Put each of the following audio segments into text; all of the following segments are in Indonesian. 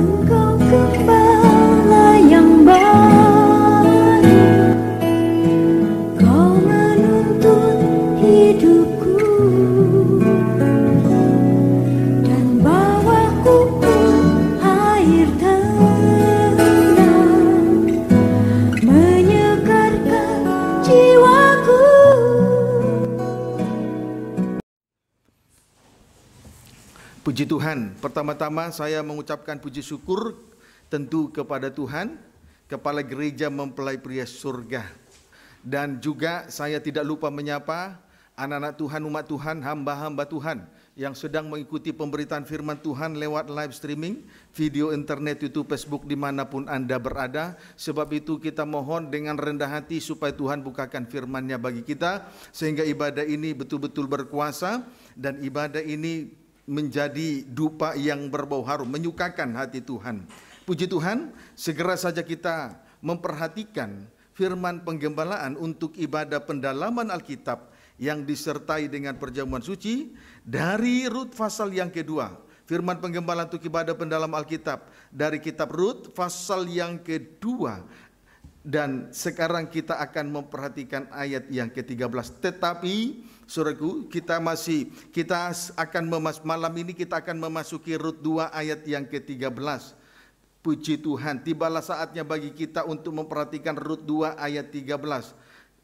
Engkau gembala yang baik, Kau menuntun hidupku dan bawaku ke air tenang, menyegarkan jiwaku. Puji Tuhan, pertama-tama saya mengucapkan puji syukur tentu kepada Tuhan, Kepala Gereja Mempelai Pria Surga. Dan juga saya tidak lupa menyapa anak-anak Tuhan, umat Tuhan, hamba-hamba Tuhan yang sedang mengikuti pemberitaan firman Tuhan lewat live streaming, video internet, YouTube, Facebook, dimanapun Anda berada. Sebab itu kita mohon dengan rendah hati supaya Tuhan bukakan firman-Nya bagi kita, sehingga ibadah ini betul-betul berkuasa dan ibadah ini menjadi dupa yang berbau harum, menyukakan hati Tuhan. Puji Tuhan, segera saja kita memperhatikan firman penggembalaan untuk ibadah pendalaman Alkitab yang disertai dengan perjamuan suci dari Rut pasal yang kedua. Firman penggembalaan untuk ibadah pendalaman Alkitab dari kitab Rut pasal yang kedua. Dan sekarang kita akan memperhatikan ayat yang ke-13. Tetapi saudaraku, malam ini kita akan memasuki Rut 2 ayat yang ke-13. Puji Tuhan, tibalah saatnya bagi kita untuk memperhatikan Rut 2 ayat 13.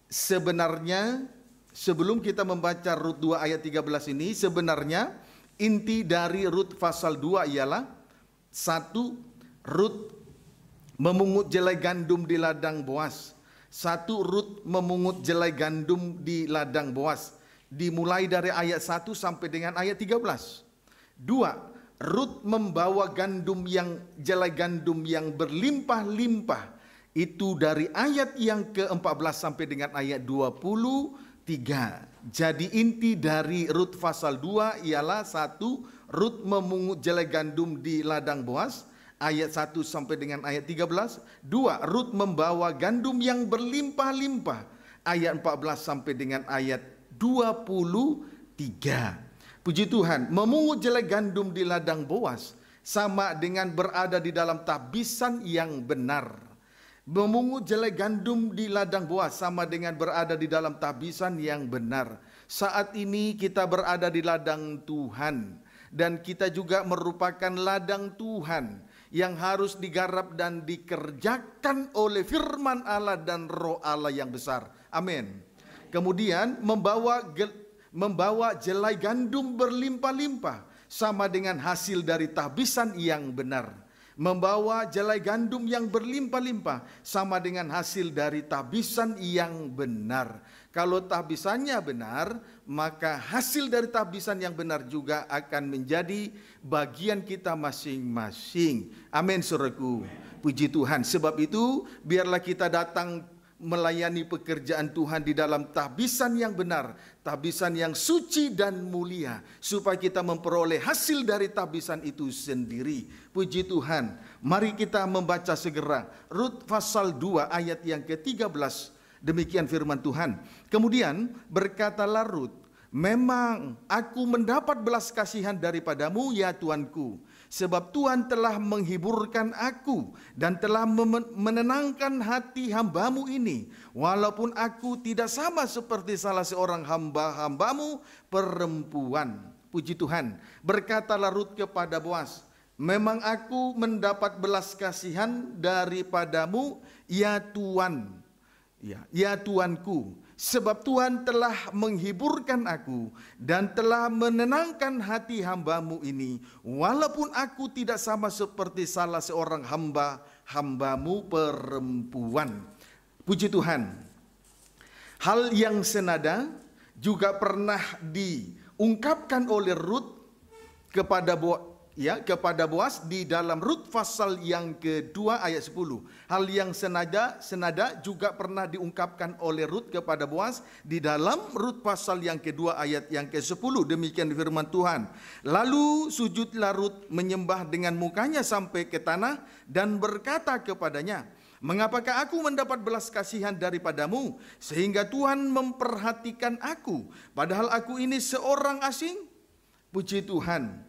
Sebenarnya sebelum kita membaca Rut 2 ayat 13 ini, sebenarnya inti dari Rut pasal 2 ialah 1. Rut memungut jelai gandum di ladang Boas. 1. Rut memungut jelai gandum di ladang Boas. Dimulai dari ayat 1 sampai dengan ayat 13. 2. Rut membawa jelai gandum yang berlimpah-limpah. Itu dari ayat yang ke-14 sampai dengan ayat 23. Jadi inti dari Rut pasal 2 ialah 1. Rut memungut jelai gandum di ladang Boas. Ayat 1 sampai dengan ayat 13. 2. Rut membawa gandum yang berlimpah-limpah. Ayat 14 sampai dengan ayat 23. Puji Tuhan, memungut jelai gandum di ladang Boas sama dengan berada di dalam tahbisan yang benar. Memungut jelai gandum di ladang Boas sama dengan berada di dalam tahbisan yang benar. Saat ini kita berada di ladang Tuhan, dan kita juga merupakan ladang Tuhan yang harus digarap dan dikerjakan oleh firman Allah dan roh Allah yang besar. Amin. Kemudian membawa jelai gandum berlimpah-limpah sama dengan hasil dari tahbisan yang benar. Membawa jelai gandum yang berlimpah-limpah sama dengan hasil dari tahbisan yang benar. Kalau tahbisannya benar, maka hasil dari tahbisan yang benar juga akan menjadi bagian kita masing-masing. Amin, saudaraku. Puji Tuhan. Sebab itu, biarlah kita datang melayani pekerjaan Tuhan di dalam tahbisan yang benar, tahbisan yang suci dan mulia, supaya kita memperoleh hasil dari tahbisan itu sendiri. Puji Tuhan. Mari kita membaca segera Rut pasal 2 ayat yang ke-13. Demikian firman Tuhan. Kemudian berkatalah Rut, memang aku mendapat belas kasihan daripadamu ya Tuanku, sebab Tuhan telah menghiburkan aku dan telah menenangkan hati hambamu ini, walaupun aku tidak sama seperti salah seorang hamba-hambamu perempuan. Puji Tuhan. Berkatalah Rut kepada Boas, memang aku mendapat belas kasihan daripadamu ya Tuan, ya Tuanku, sebab Tuhan telah menghiburkan aku dan telah menenangkan hati hambamu ini, walaupun aku tidak sama seperti salah seorang hambamu perempuan. Puji Tuhan. Hal yang senada juga pernah diungkapkan oleh Rut kepada Boas di dalam Rut pasal yang kedua ayat 10. Hal yang senada juga pernah diungkapkan oleh Rut kepada Boas di dalam Rut pasal yang kedua ayat yang ke-10. Demikian firman Tuhan. Lalu sujudlah Rut menyembah dengan mukanya sampai ke tanah dan berkata kepadanya, mengapakah aku mendapat belas kasihan daripadamu sehingga Tuhan memperhatikan aku, padahal aku ini seorang asing? Puji Tuhan.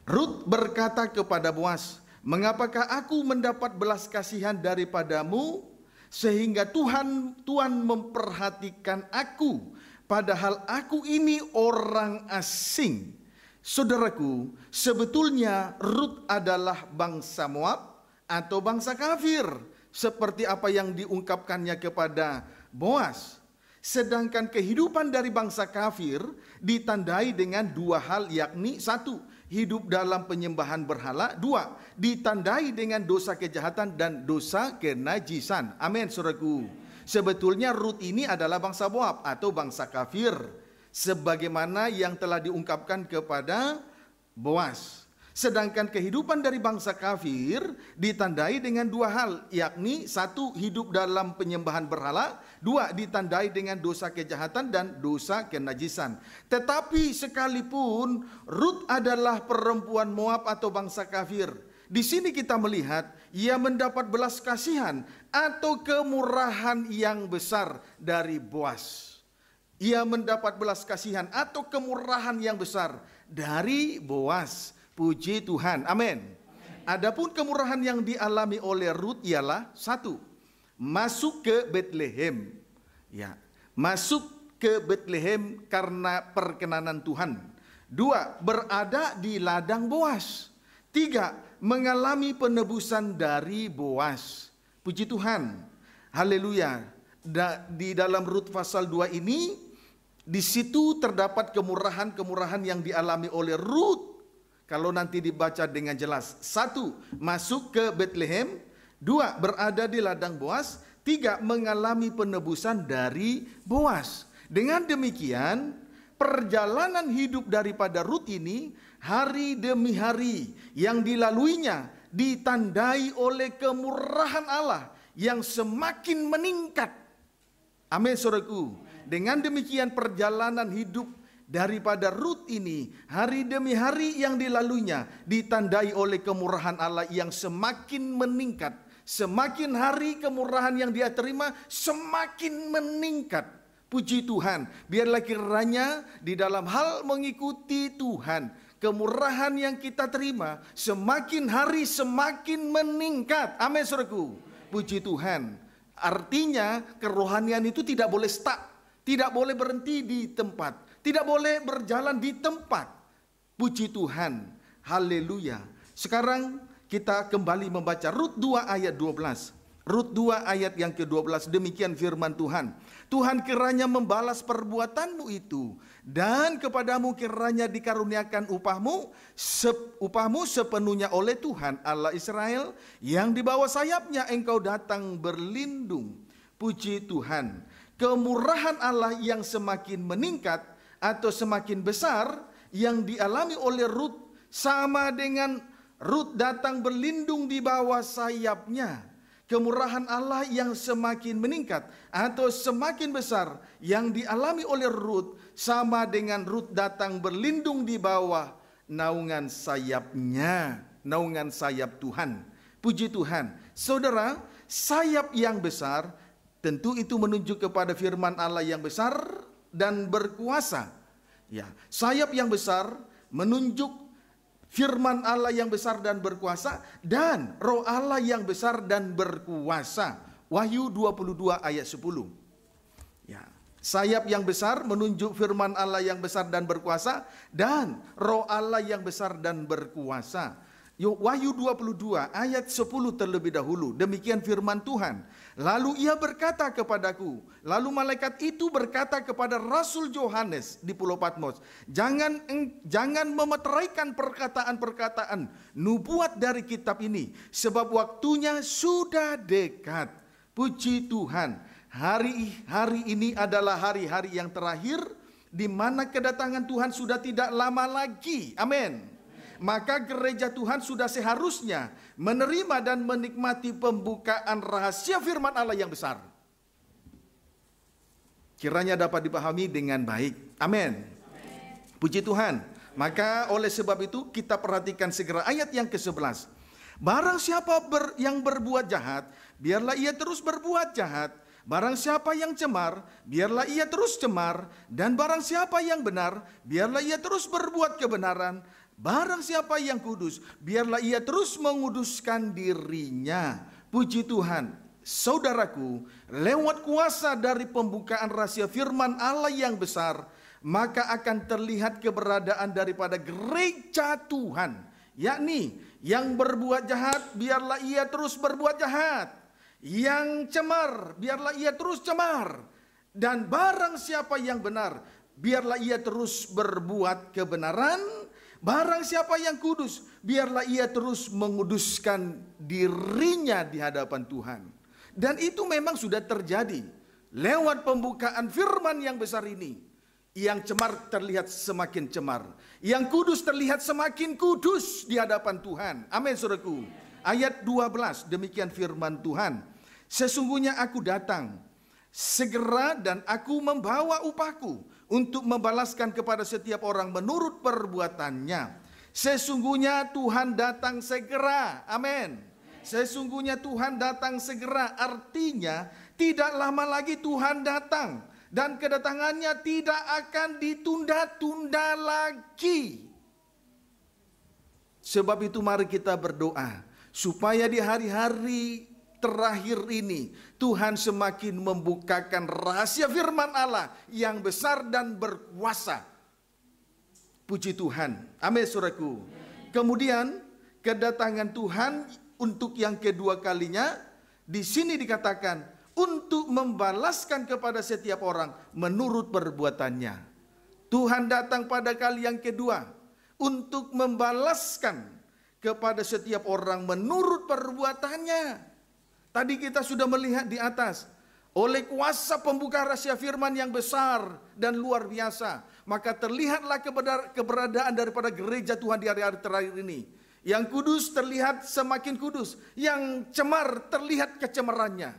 Rut berkata kepada Boas, "Mengapakah aku mendapat belas kasihan daripadamu sehingga Tuhan memperhatikan aku, padahal aku ini orang asing?" Saudaraku, sebetulnya Rut adalah bangsa Moab atau bangsa kafir, seperti apa yang diungkapkannya kepada Boas. Sedangkan kehidupan dari bangsa kafir ditandai dengan dua hal, yakni satu, hidup dalam penyembahan berhala. Dua, ditandai dengan dosa kejahatan dan dosa kenajisan. Amin, saudaraku. Sebetulnya Rut ini adalah bangsa Moab atau bangsa kafir, sebagaimana yang telah diungkapkan kepada Boas. Sedangkan kehidupan dari bangsa kafir ditandai dengan dua hal, yakni satu, hidup dalam penyembahan berhala. Dua, ditandai dengan dosa kejahatan dan dosa kenajisan. Tetapi sekalipun Rut adalah perempuan Moab atau bangsa kafir, di sini kita melihat ia mendapat belas kasihan atau kemurahan yang besar dari Boas. Ia mendapat belas kasihan atau kemurahan yang besar dari Boas. Puji Tuhan, amin. Adapun kemurahan yang dialami oleh Rut ialah satu, masuk ke Betlehem. Ya, masuk ke Betlehem karena perkenanan Tuhan. Dua, berada di ladang Boas. Tiga, mengalami penebusan dari Boas. Puji Tuhan, haleluya. Di dalam Rut pasal 2 ini, di situ terdapat kemurahan-kemurahan yang dialami oleh Rut. Kalau nanti dibaca dengan jelas. Satu, masuk ke Betlehem. Dua, berada di ladang Boas. Tiga, mengalami penebusan dari Boas. Dengan demikian, perjalanan hidup daripada Rut ini hari demi hari yang dilaluinya ditandai oleh kemurahan Allah yang semakin meningkat. Amin, saudaraku. Dengan demikian perjalanan hidup daripada Rut ini hari demi hari yang dilaluinya ditandai oleh kemurahan Allah yang semakin meningkat. Semakin hari kemurahan yang dia terima semakin meningkat. Puji Tuhan, biarlah kiranya di dalam hal mengikuti Tuhan, kemurahan yang kita terima semakin hari semakin meningkat. Amin, saudaraku. Puji Tuhan. Artinya kerohanian itu tidak boleh stuck, tidak boleh berhenti di tempat, tidak boleh berjalan di tempat. Puji Tuhan. Haleluya. Sekarang kita kembali membaca Rut 2 ayat 12. Rut 2 ayat yang ke-12. Demikian firman Tuhan. Tuhan kiranya membalas perbuatanmu itu, dan kepadamu kiranya dikaruniakan upahmu sepenuhnya oleh Tuhan Allah Israel, yang di bawah sayapnya engkau datang berlindung. Puji Tuhan. Kemurahan Allah yang semakin meningkat atau semakin besar yang dialami oleh Rut sama dengan Rut datang berlindung di bawah sayapnya. Kemurahan Allah yang semakin meningkat atau semakin besar yang dialami oleh Rut sama dengan Rut datang berlindung di bawah naungan sayapnya, naungan sayap Tuhan. Puji Tuhan. Saudara, sayap yang besar tentu itu menunjuk kepada firman Allah yang besar dan berkuasa. Ya, sayap yang besar menunjuk firman Allah yang besar dan berkuasa, dan roh Allah yang besar dan berkuasa. Wahyu 22 ayat 10. Ya, sayap yang besar menunjuk firman Allah yang besar dan berkuasa, dan roh Allah yang besar dan berkuasa. Wahyu 22 ayat 10 terlebih dahulu. Demikian firman Tuhan. Lalu ia berkata kepadaku, lalu malaikat itu berkata kepada Rasul Yohanes di Pulau Patmos, jangan memeteraikan perkataan-perkataan nubuat dari kitab ini, sebab waktunya sudah dekat. Puji Tuhan. Hari ini adalah hari-hari yang terakhir, di mana kedatangan Tuhan sudah tidak lama lagi. Amin. Maka gereja Tuhan sudah seharusnya menerima dan menikmati pembukaan rahasia firman Allah yang besar. Kiranya dapat dipahami dengan baik. Amin. Puji Tuhan. Maka oleh sebab itu kita perhatikan segera ayat yang ke-11. Barang siapa yang berbuat jahat, biarlah ia terus berbuat jahat. Barang siapa yang cemar, biarlah ia terus cemar. Dan barang siapa yang benar, biarlah ia terus berbuat kebenaran. Barang siapa yang kudus, biarlah ia terus menguduskan dirinya. Puji Tuhan. Saudaraku, lewat kuasa dari pembukaan rahasia firman Allah yang besar, maka akan terlihat keberadaan daripada gereja Tuhan. Yakni, yang berbuat jahat, biarlah ia terus berbuat jahat. Yang cemar, biarlah ia terus cemar. Dan barang siapa yang benar, biarlah ia terus berbuat kebenaran. Barang siapa yang kudus, biarlah ia terus menguduskan dirinya di hadapan Tuhan. Dan itu memang sudah terjadi lewat pembukaan firman yang besar ini. Yang cemar terlihat semakin cemar, yang kudus terlihat semakin kudus di hadapan Tuhan. Amin, saudaraku. Ayat 12, demikian firman Tuhan. Sesungguhnya aku datang segera dan aku membawa upahku untuk membalaskan kepada setiap orang menurut perbuatannya. Sesungguhnya Tuhan datang segera. Amin. Sesungguhnya Tuhan datang segera. Artinya tidak lama lagi Tuhan datang. Dan kedatangannya tidak akan ditunda-tunda lagi. Sebab itu mari kita berdoa supaya di hari-hari terakhir ini Tuhan semakin membukakan rahasia firman Allah yang besar dan berkuasa. Puji Tuhan. Amin, saudaraku. Kemudian kedatangan Tuhan untuk yang kedua kalinya di sini dikatakan untuk membalaskan kepada setiap orang menurut perbuatannya. Tuhan datang pada kali yang kedua untuk membalaskan kepada setiap orang menurut perbuatannya. Tadi kita sudah melihat di atas, oleh kuasa pembuka rahasia firman yang besar dan luar biasa, maka terlihatlah keberadaan daripada gereja Tuhan di hari-hari terakhir ini. Yang kudus terlihat semakin kudus, yang cemar terlihat kecemarannya.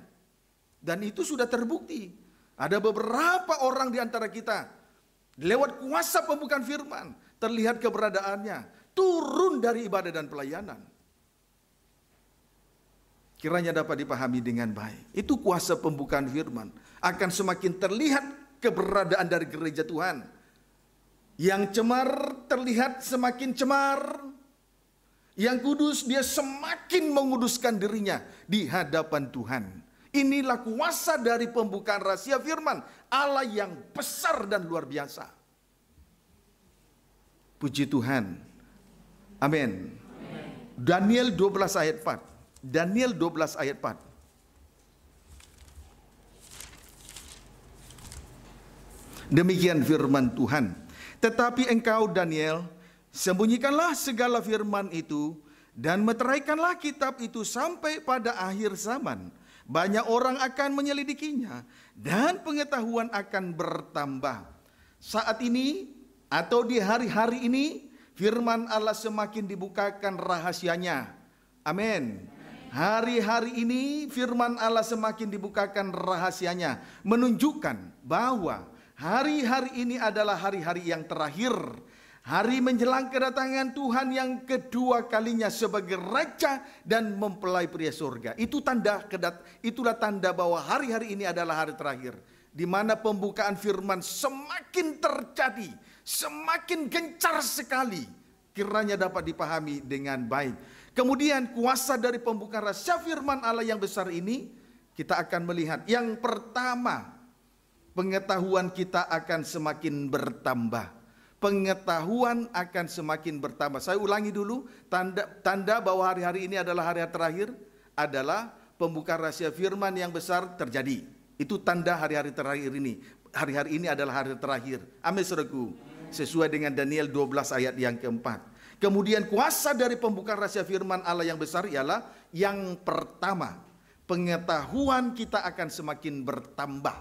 Dan itu sudah terbukti. Ada beberapa orang di antara kita, lewat kuasa pembukaan firman, terlihat keberadaannya, turun dari ibadah dan pelayanan. Kiranya dapat dipahami dengan baik. Itu kuasa pembukaan firman. Akan semakin terlihat keberadaan dari gereja Tuhan. Yang cemar terlihat semakin cemar. Yang kudus dia semakin menguduskan dirinya di hadapan Tuhan. Inilah kuasa dari pembukaan rahasia firman Allah yang besar dan luar biasa. Puji Tuhan. Amin. Daniel 12 ayat 4. Daniel 12 ayat 4. Demikian firman Tuhan. Tetapi engkau Daniel, sembunyikanlah segala firman itu dan meteraikanlah kitab itu sampai pada akhir zaman. Banyak orang akan menyelidikinya dan pengetahuan akan bertambah. Saat ini atau di hari-hari ini firman Allah semakin dibukakan rahasianya. Amin. Hari-hari ini firman Allah semakin dibukakan rahasianya, menunjukkan bahwa hari-hari ini adalah hari-hari yang terakhir, hari menjelang kedatangan Tuhan yang kedua kalinya sebagai raja dan mempelai pria surga. Itulah tanda bahwa hari-hari ini adalah hari terakhir, di mana pembukaan firman semakin terjadi, semakin gencar sekali. Kiranya dapat dipahami dengan baik. Kemudian kuasa dari pembukaan rahasia firman Allah yang besar ini, kita akan melihat yang pertama, pengetahuan kita akan semakin bertambah. Pengetahuan akan semakin bertambah. Saya ulangi dulu, tanda bahwa hari-hari ini adalah hari terakhir adalah pembukaan rahasia firman yang besar terjadi. Itu tanda hari-hari terakhir ini. Hari-hari ini adalah hari terakhir. Amin, saudaraku. Sesuai dengan Daniel 12 ayat yang keempat. Kemudian kuasa dari pembukaan rahasia firman Allah yang besar ialah yang pertama, pengetahuan kita akan semakin bertambah.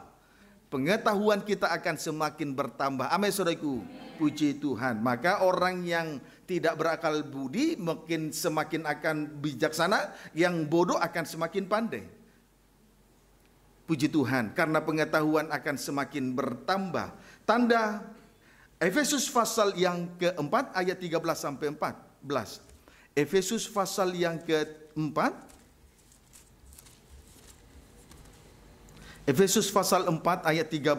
Pengetahuan kita akan semakin bertambah. Amin, saudaraku. Puji Tuhan. Maka orang yang tidak berakal budi mungkin semakin akan bijaksana, yang bodoh akan semakin pandai. Puji Tuhan, karena pengetahuan akan semakin bertambah. Tanda Efesus pasal yang keempat ayat 13 sampai 14. Efesus pasal yang keempat. Efesus pasal 4 ayat 13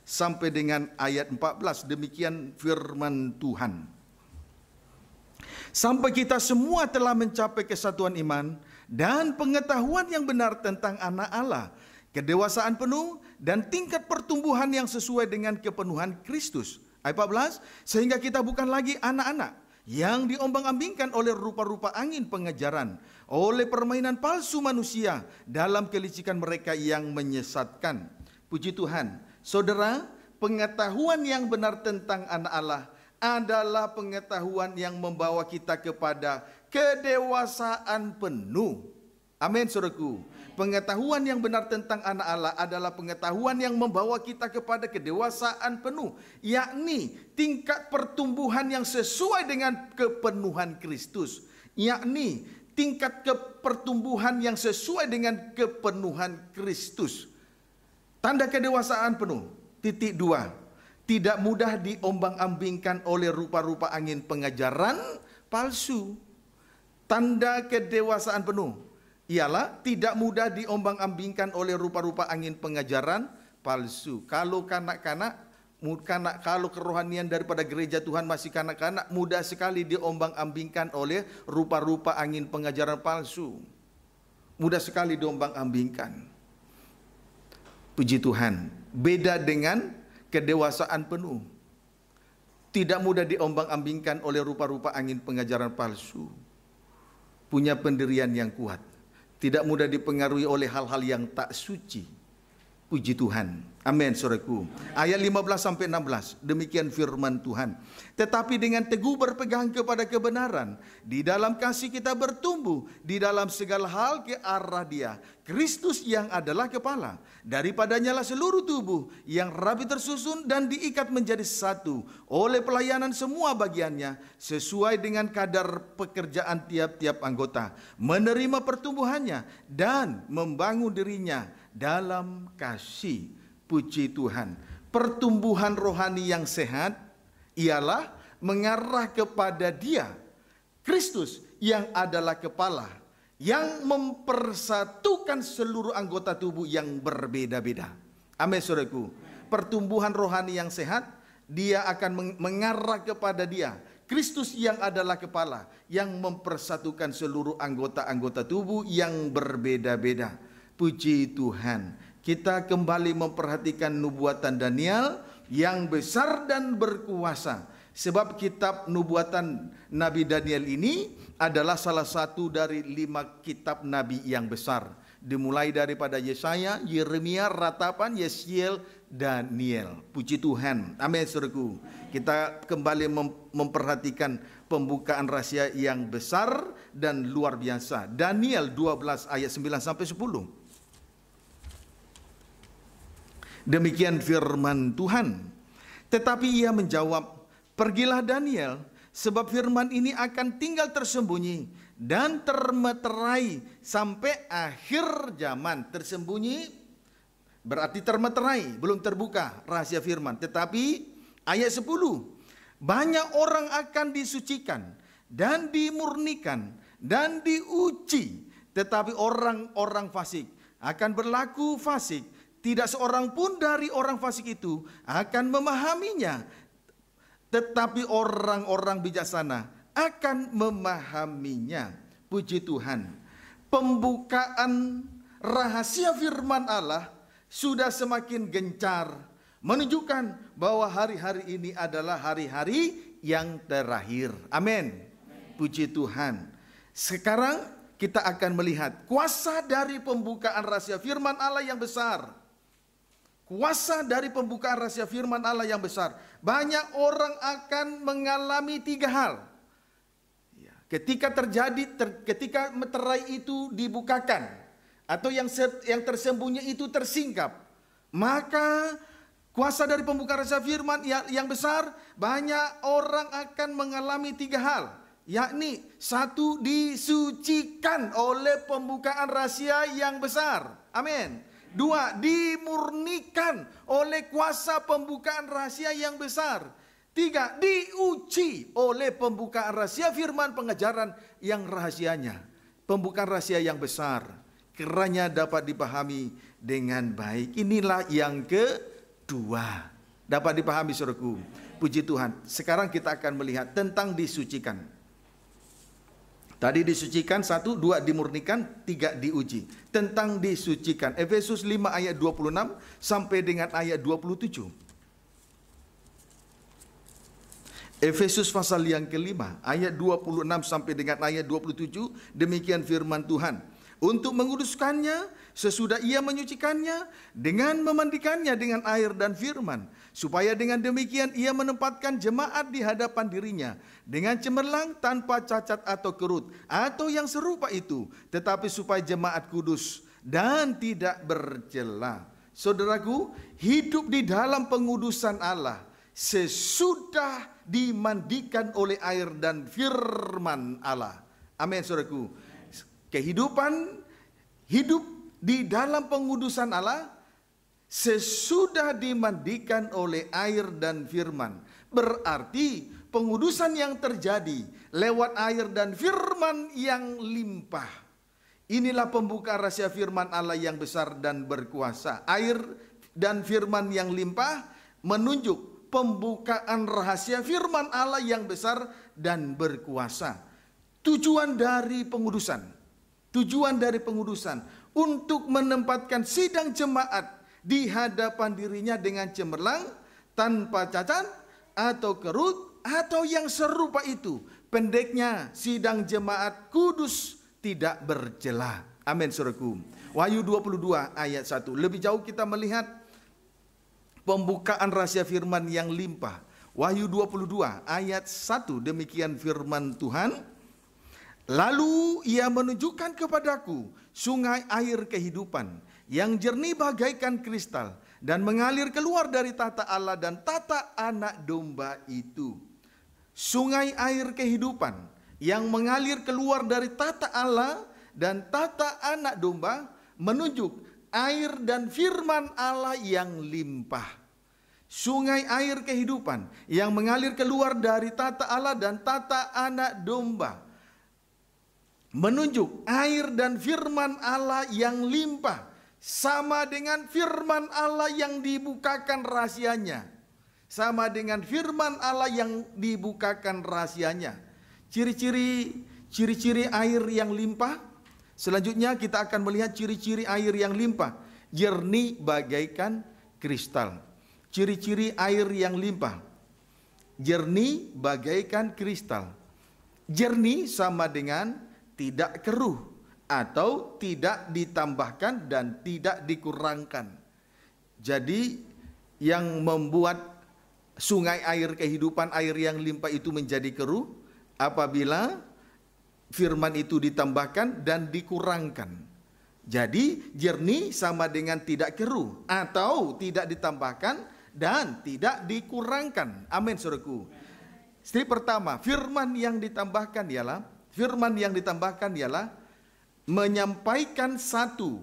sampai dengan ayat 14. Demikian firman Tuhan. sampai kita semua telah mencapai kesatuan iman dan pengetahuan yang benar tentang anak Allah, kedewasaan penuh dan tingkat pertumbuhan yang sesuai dengan kepenuhan Kristus. Ayat 14, sehingga kita bukan lagi anak-anak yang diombang-ambingkan oleh rupa-rupa angin pengajaran, oleh permainan palsu manusia dalam kelicikan mereka yang menyesatkan. Puji Tuhan. Saudara, pengetahuan yang benar tentang anak Allah adalah pengetahuan yang membawa kita kepada kedewasaan penuh. Amin, saudaraku. Pengetahuan yang benar tentang anak Allah adalah pengetahuan yang membawa kita kepada kedewasaan penuh, yakni tingkat pertumbuhan yang sesuai dengan kepenuhan Kristus, yakni tingkat pertumbuhan yang sesuai dengan kepenuhan Kristus. Tanda kedewasaan penuh. Titik 2. Tidak mudah diombang-ambingkan oleh rupa-rupa angin pengajaran palsu. Tanda kedewasaan penuh ialah tidak mudah diombang-ambingkan oleh rupa-rupa angin pengajaran palsu. Kalau kanak-kanak, kalau kerohanian daripada gereja Tuhan masih kanak-kanak, mudah sekali diombang-ambingkan oleh rupa-rupa angin pengajaran palsu. Mudah sekali diombang-ambingkan. Puji Tuhan. Beda dengan kedewasaan penuh. Tidak mudah diombang-ambingkan oleh rupa-rupa angin pengajaran palsu. Punya pendirian yang kuat. Tidak mudah dipengaruhi oleh hal-hal yang tak suci. Puji Tuhan. Amin, saudaraku. Ayat 15-16. Demikian firman Tuhan. Tetapi dengan teguh berpegang kepada kebenaran, di dalam kasih kita bertumbuh di dalam segala hal ke arah Dia, Kristus yang adalah kepala. Daripadanya lah seluruh tubuh yang rapi tersusun dan diikat menjadi satu oleh pelayanan semua bagiannya sesuai dengan kadar pekerjaan tiap-tiap anggota, menerima pertumbuhannya dan membangun dirinya dalam kasih. Puji Tuhan. Pertumbuhan rohani yang sehat ialah mengarah kepada Dia, Kristus yang adalah kepala, yang mempersatukan seluruh anggota tubuh yang berbeda-beda. Amin, saudaraku. Pertumbuhan rohani yang sehat, dia akan mengarah kepada Dia, Kristus yang adalah kepala, yang mempersatukan seluruh anggota-anggota tubuh yang berbeda-beda. Puji Tuhan. Kita kembali memperhatikan nubuatan Daniel yang besar dan berkuasa. Sebab kitab nubuatan Nabi Daniel ini adalah salah satu dari 5 kitab Nabi yang besar. Dimulai daripada Yesaya, Yeremia, Ratapan, Yesiel, Daniel. Puji Tuhan. Amin, saudaraku. Kita kembali memperhatikan pembukaan rahasia yang besar dan luar biasa. Daniel 12 ayat 9-10. Demikian firman Tuhan. Tetapi ia menjawab, pergilah Daniel, sebab firman ini akan tinggal tersembunyi dan termeterai sampai akhir zaman. Tersembunyi berarti termeterai, belum terbuka rahasia firman. Tetapi ayat 10, banyak orang akan disucikan dan dimurnikan dan diuji, tetapi orang-orang fasik akan berlaku fasik. Tidak seorang pun dari orang fasik itu akan memahaminya, tetapi orang-orang bijaksana akan memahaminya. Puji Tuhan. Pembukaan rahasia firman Allah sudah semakin gencar, menunjukkan bahwa hari-hari ini adalah hari-hari yang terakhir. Amin. Puji Tuhan. Sekarang kita akan melihat kuasa dari pembukaan rahasia firman Allah yang besar. Kuasa dari pembukaan rahasia firman Allah yang besar. Banyak orang akan mengalami 3 hal. Ketika ketika meterai itu dibukakan, atau yang tersembunyi itu tersingkap, maka kuasa dari pembukaan rahasia firman yang besar, banyak orang akan mengalami 3 hal. Yakni 1, disucikan oleh pembukaan rahasia yang besar. Amin. 2, dimurnikan oleh kuasa pembukaan rahasia yang besar. 3, diuji oleh pembukaan rahasia firman pengajaran yang rahasianya. Pembukaan rahasia yang besar, kiranya dapat dipahami dengan baik. Inilah yang kedua. Dapat dipahami, saudaraku. Puji Tuhan. Sekarang kita akan melihat tentang disucikan. Tadi disucikan, 1, 2 dimurnikan, 3 diuji. Tentang disucikan, Efesus 5 ayat 26 sampai dengan ayat 27. Efesus pasal yang kelima, ayat 26 sampai dengan ayat 27, demikian firman Tuhan. Untuk menguduskannya sesudah ia menyucikannya dengan memandikannya dengan air dan firman, supaya dengan demikian ia menempatkan jemaat di hadapan dirinya dengan cemerlang, tanpa cacat atau kerut atau yang serupa itu, tetapi supaya jemaat kudus dan tidak bercela. Saudaraku, hidup di dalam pengudusan Allah sesudah dimandikan oleh air dan firman Allah. Amin, saudaraku. Kehidupan hidup di dalam pengudusan Allah sesudah dimandikan oleh air dan firman. Berarti pengudusan yang terjadi lewat air dan firman yang limpah. Inilah pembuka rahasia firman Allah yang besar dan berkuasa. Air dan firman yang limpah menunjuk pembukaan rahasia firman Allah yang besar dan berkuasa. Tujuan dari pengudusan untuk menempatkan sidang jemaat di hadapan dirinya dengan cemerlang, tanpa cacat atau kerut atau yang serupa itu. Pendeknya, sidang jemaat kudus tidak bercela. Amin, saudaraku. Wahyu 22 ayat 1. Lebih jauh kita melihat pembukaan rahasia firman yang limpah. Wahyu 22 ayat 1, demikian firman Tuhan. Lalu ia menunjukkan kepadaku sungai air kehidupan yang jernih bagaikan kristal dan mengalir keluar dari tata Allah dan tata anak domba itu. Sungai air kehidupan yang mengalir keluar dari tata Allah dan tata anak domba menunjuk air dan firman Allah yang limpah. Sungai air kehidupan yang mengalir keluar dari tata Allah dan tata anak domba menunjuk air dan firman Allah yang limpah, sama dengan firman Allah yang dibukakan rahasianya. Sama dengan firman Allah yang dibukakan rahasianya. Ciri-ciri air yang limpah. Selanjutnya kita akan melihat ciri-ciri air yang limpah. Jernih bagaikan kristal. Ciri-ciri air yang limpah. Jernih bagaikan kristal. Jernih sama dengan tidak keruh atau tidak ditambahkan dan tidak dikurangkan. Jadi yang membuat sungai air kehidupan, air yang limpah itu menjadi keruh apabila firman itu ditambahkan dan dikurangkan. Jadi jernih sama dengan tidak keruh atau tidak ditambahkan dan tidak dikurangkan. Amin, saudaraku. Strip pertama, firman yang ditambahkan ialah menyampaikan satu.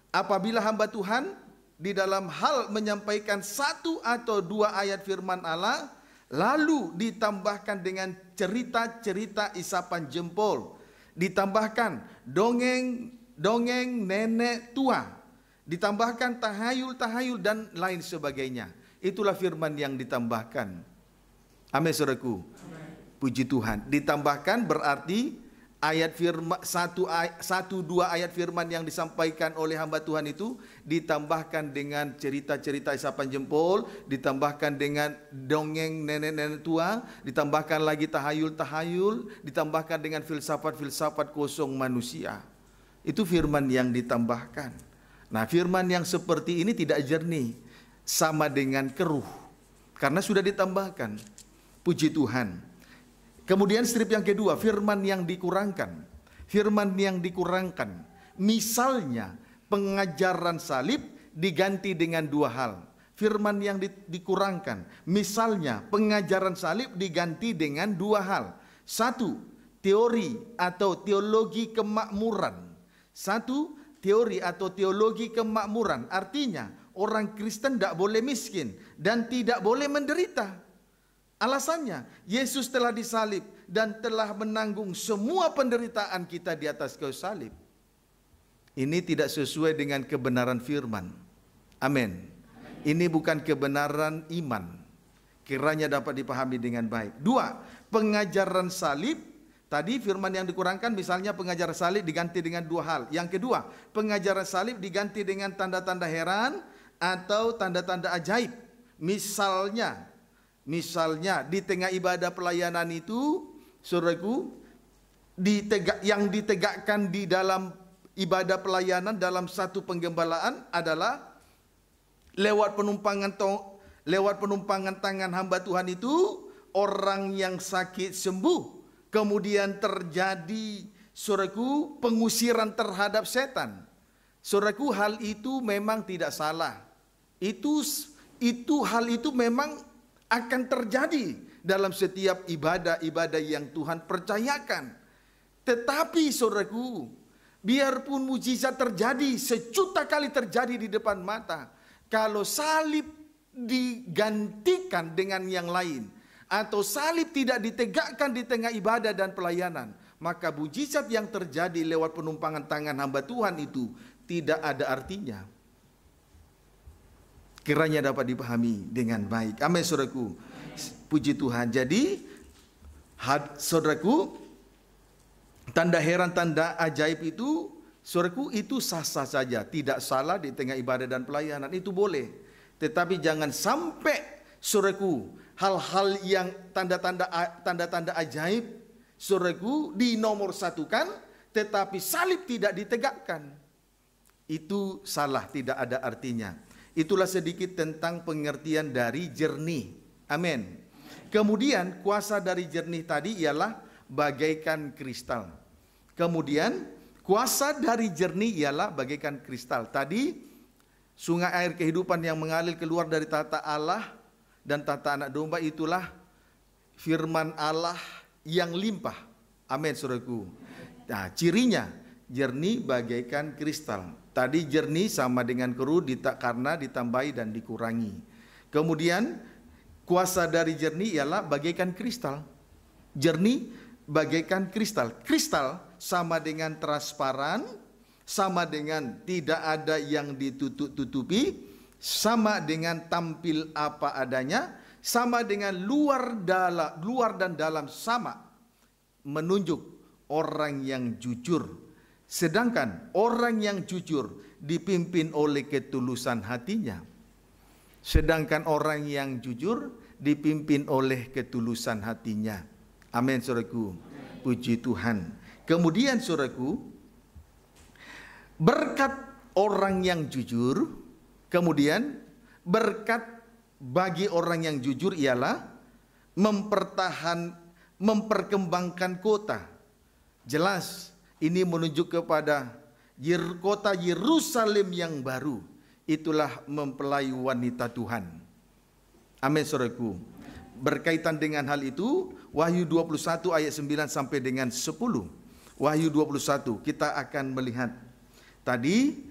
Apabila hamba Tuhan di dalam hal menyampaikan satu atau dua ayat firman Allah, lalu ditambahkan dengan cerita-cerita isapan jempol, ditambahkan dongeng nenek tua, ditambahkan tahayul dan lain sebagainya. Itulah firman yang ditambahkan. Amin, saudaraku. Puji Tuhan. Ditambahkan berarti ayat firman satu dua ayat firman yang disampaikan oleh hamba Tuhan itu ditambahkan dengan cerita-cerita isapan jempol, ditambahkan dengan dongeng nenek-nenek tua, ditambahkan lagi tahayul, ditambahkan dengan filsafat-filsafat kosong manusia. Itu firman yang ditambahkan. Nah, firman yang seperti ini tidak jernih, sama dengan keruh karena sudah ditambahkan. Puji Tuhan. Kemudian strip yang kedua, firman yang dikurangkan. Firman yang dikurangkan. Misalnya, pengajaran salib diganti dengan dua hal. Firman yang dikurangkan. Misalnya, pengajaran salib diganti dengan dua hal. Satu, teori atau teologi kemakmuran. Satu, teori atau teologi kemakmuran. Artinya, orang Kristen tidak boleh miskin dan tidak boleh menderita. Alasannya, Yesus telah disalib dan telah menanggung semua penderitaan kita di atas kayu salib. Ini tidak sesuai dengan kebenaran firman. Amin. Ini bukan kebenaran iman. Kiranya dapat dipahami dengan baik. Dua, pengajaran salib Tadi firman yang dikurangkan misalnya pengajaran salib diganti dengan dua hal. Yang kedua, pengajaran salib diganti dengan tanda-tanda heran atau tanda-tanda ajaib. Misalnya di tengah ibadah pelayanan itu, saudaraku, yang ditegakkan di dalam ibadah pelayanan dalam satu penggembalaan adalah lewat penumpangan tangan hamba Tuhan itu, orang yang sakit sembuh. Kemudian terjadi, saudaraku, pengusiran terhadap setan. Saudaraku, hal itu memang tidak salah. Hal itu memang akan terjadi dalam setiap ibadah-ibadah yang Tuhan percayakan. Tetapi saudaraku, biarpun mujizat terjadi, sejuta kali terjadi di depan mata, kalau salib digantikan dengan yang lain, atau salib tidak ditegakkan di tengah ibadah dan pelayanan, maka mujizat yang terjadi lewat penumpangan tangan hamba Tuhan itu tidak ada artinya. Kiranya dapat dipahami dengan baik. Amin, saudaraku. Puji Tuhan. Jadi, saudaraku, tanda heran, tanda ajaib itu, saudaraku, itu sah-sah saja. Tidak salah di tengah ibadah dan pelayanan, itu boleh. Tetapi jangan sampai, saudaraku, hal-hal yang tanda-tanda ajaib, saudaraku, dinomorsatukan, tetapi salib tidak ditegakkan. Itu salah, tidak ada artinya. Itulah sedikit tentang pengertian dari jernih. Amin. Kemudian kuasa dari jernih tadi ialah bagaikan kristal. Kemudian kuasa dari jernih ialah bagaikan kristal. Tadi sungai air kehidupan yang mengalir keluar dari tata Allah dan tata anak domba, itulah firman Allah yang limpah. Amin, saudaraku. Nah, cirinya jernih bagaikan kristal. Tadi jernih sama dengan keruh karena ditambahi dan dikurangi. Kemudian kuasa dari jernih ialah bagaikan kristal. Jernih bagaikan kristal. Kristal sama dengan transparan, sama dengan tidak ada yang ditutup-tutupi, sama dengan tampil apa adanya, sama dengan luar dan dalam sama, menunjuk orang yang jujur. Sedangkan orang yang jujur dipimpin oleh ketulusan hatinya. Sedangkan orang yang jujur dipimpin oleh ketulusan hatinya. Amin, saudaraku. Puji Tuhan. Kemudian, saudaraku, berkat orang yang jujur, kemudian berkat bagi orang yang jujur ialah memperkembangkan kota. Jelas ini menunjuk kepada kota Yerusalem yang baru. Itulah mempelai wanita Tuhan. Amin, saudaraku. Berkaitan dengan hal itu, Wahyu 21 ayat 9 sampai dengan 10. Wahyu 21, kita akan melihat. Tadi,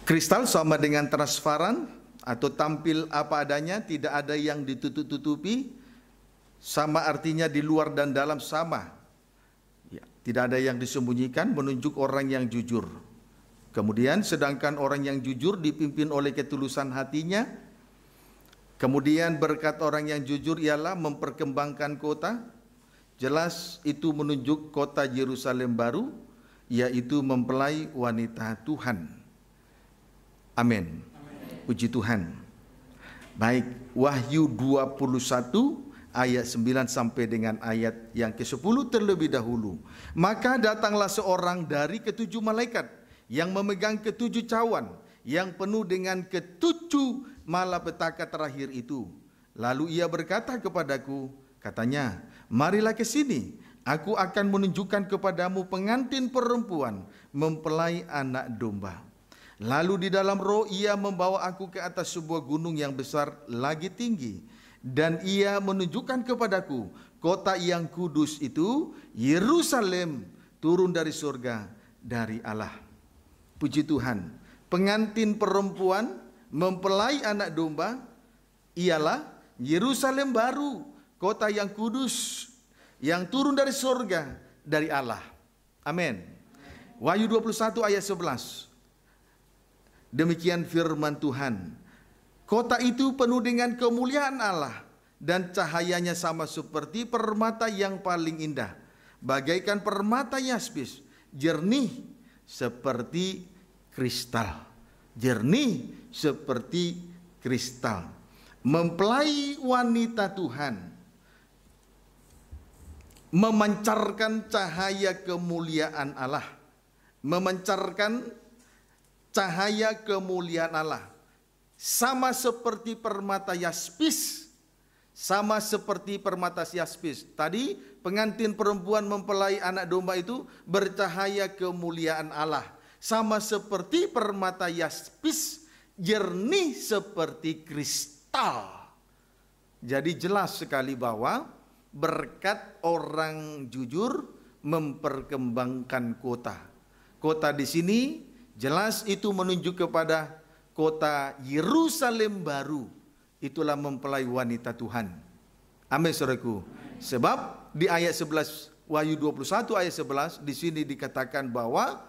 kristal sama dengan transparan atau tampil apa adanya, tidak ada yang ditutup-tutupi. Sama artinya di luar dan dalam sama. Ya, tidak ada yang disembunyikan, menunjuk orang yang jujur. Kemudian sedangkan orang yang jujur dipimpin oleh ketulusan hatinya. Kemudian berkat orang yang jujur ialah memperkembangkan kota. Jelas itu menunjuk kota Yerusalem baru, yaitu mempelai wanita Tuhan. Amin. Puji Tuhan. Baik, Wahyu 21 ayat 9 sampai dengan ayat yang ke-10 terlebih dahulu. Maka datanglah seorang dari ketujuh malaikat yang memegang ketujuh cawan yang penuh dengan ketujuh malapetaka terakhir itu. Lalu ia berkata kepadaku, katanya, marilah ke sini, aku akan menunjukkan kepadamu pengantin perempuan mempelai anak domba. Lalu di dalam roh ia membawa aku ke atas sebuah gunung yang besar lagi tinggi. Dan ia menunjukkan kepadaku kota yang kudus itu, Yerusalem, turun dari surga dari Allah. Puji Tuhan. Pengantin perempuan mempelai anak domba ialah Yerusalem baru, kota yang kudus, yang turun dari surga dari Allah. Amin. Wahyu 21 ayat 11. Demikian firman Tuhan. Kota itu penuh dengan kemuliaan Allah dan cahayanya sama seperti permata yang paling indah, bagaikan permata yaspis, jernih seperti kristal. Jernih seperti kristal. Mempelai wanita Tuhan memancarkan cahaya kemuliaan Allah. Memancarkan cahaya kemuliaan Allah. Sama seperti permata yaspis. Sama seperti permata yaspis. Tadi pengantin perempuan mempelai anak domba itu bercahaya kemuliaan Allah. Sama seperti permata yaspis, jernih seperti kristal. Jadi jelas sekali bahwa berkat orang jujur memperkembangkan kota. Kota di sini jelas itu menunjuk kepada kota Yerusalem baru. Itulah mempelai wanita Tuhan. Amin, saudaraku. Sebab di ayat 11 Wahyu 21 ayat 11 di sini dikatakan bahwa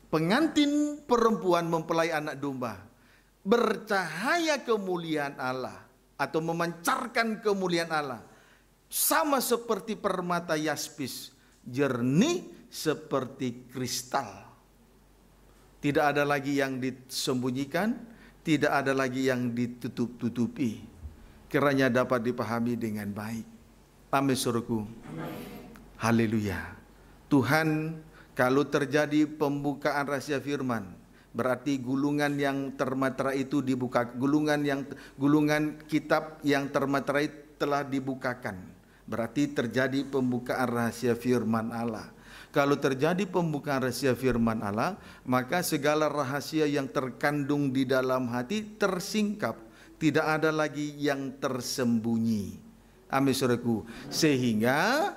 pengantin perempuan mempelai anak domba bercahaya kemuliaan Allah atau memancarkan kemuliaan Allah sama seperti permata yaspis, jernih seperti kristal. Tidak ada lagi yang disembunyikan, tidak ada lagi yang ditutup-tutupi, kiranya dapat dipahami dengan baik. Amin, saudaraku. Haleluya. Tuhan, kalau terjadi pembukaan rahasia firman, berarti gulungan yang termaterai itu dibuka, gulungan kitab yang termaterai telah dibukakan. Berarti terjadi pembukaan rahasia firman Allah. Kalau terjadi pembukaan rahasia firman Allah, maka segala rahasia yang terkandung di dalam hati tersingkap, tidak ada lagi yang tersembunyi. Amin, saudaraku. Sehingga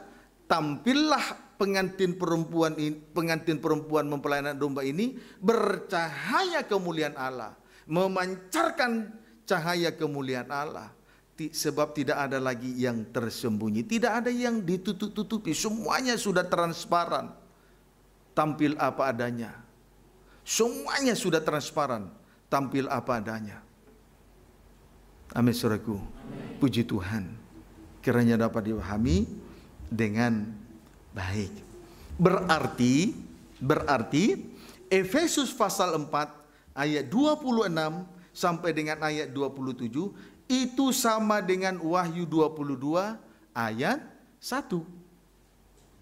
tampillah pengantin perempuan mempelai anak domba ini bercahaya kemuliaan Allah, memancarkan cahaya kemuliaan Allah. Sebab tidak ada lagi yang tersembunyi, tidak ada yang ditutup-tutupi, semuanya sudah transparan, tampil apa adanya. Semuanya sudah transparan, tampil apa adanya. Amin, saudaraku. Puji Tuhan, kiranya dapat dipahami dengan baik. Berarti Efesus pasal 4 ayat 26 sampai dengan ayat 27 itu sama dengan Wahyu 22 ayat 1.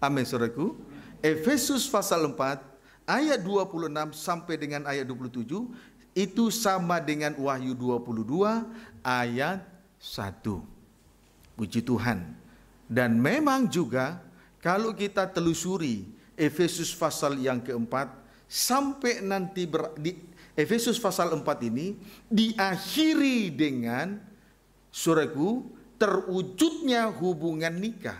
Amin, saudaraku. Efesus pasal 4 ayat 26 sampai dengan ayat 27 itu sama dengan Wahyu 22 ayat 1. Puji Tuhan. Dan memang juga kalau kita telusuri Efesus pasal yang keempat sampai nanti di Efesus pasal 4 ini diakhiri dengan, saudaraku, terwujudnya hubungan nikah.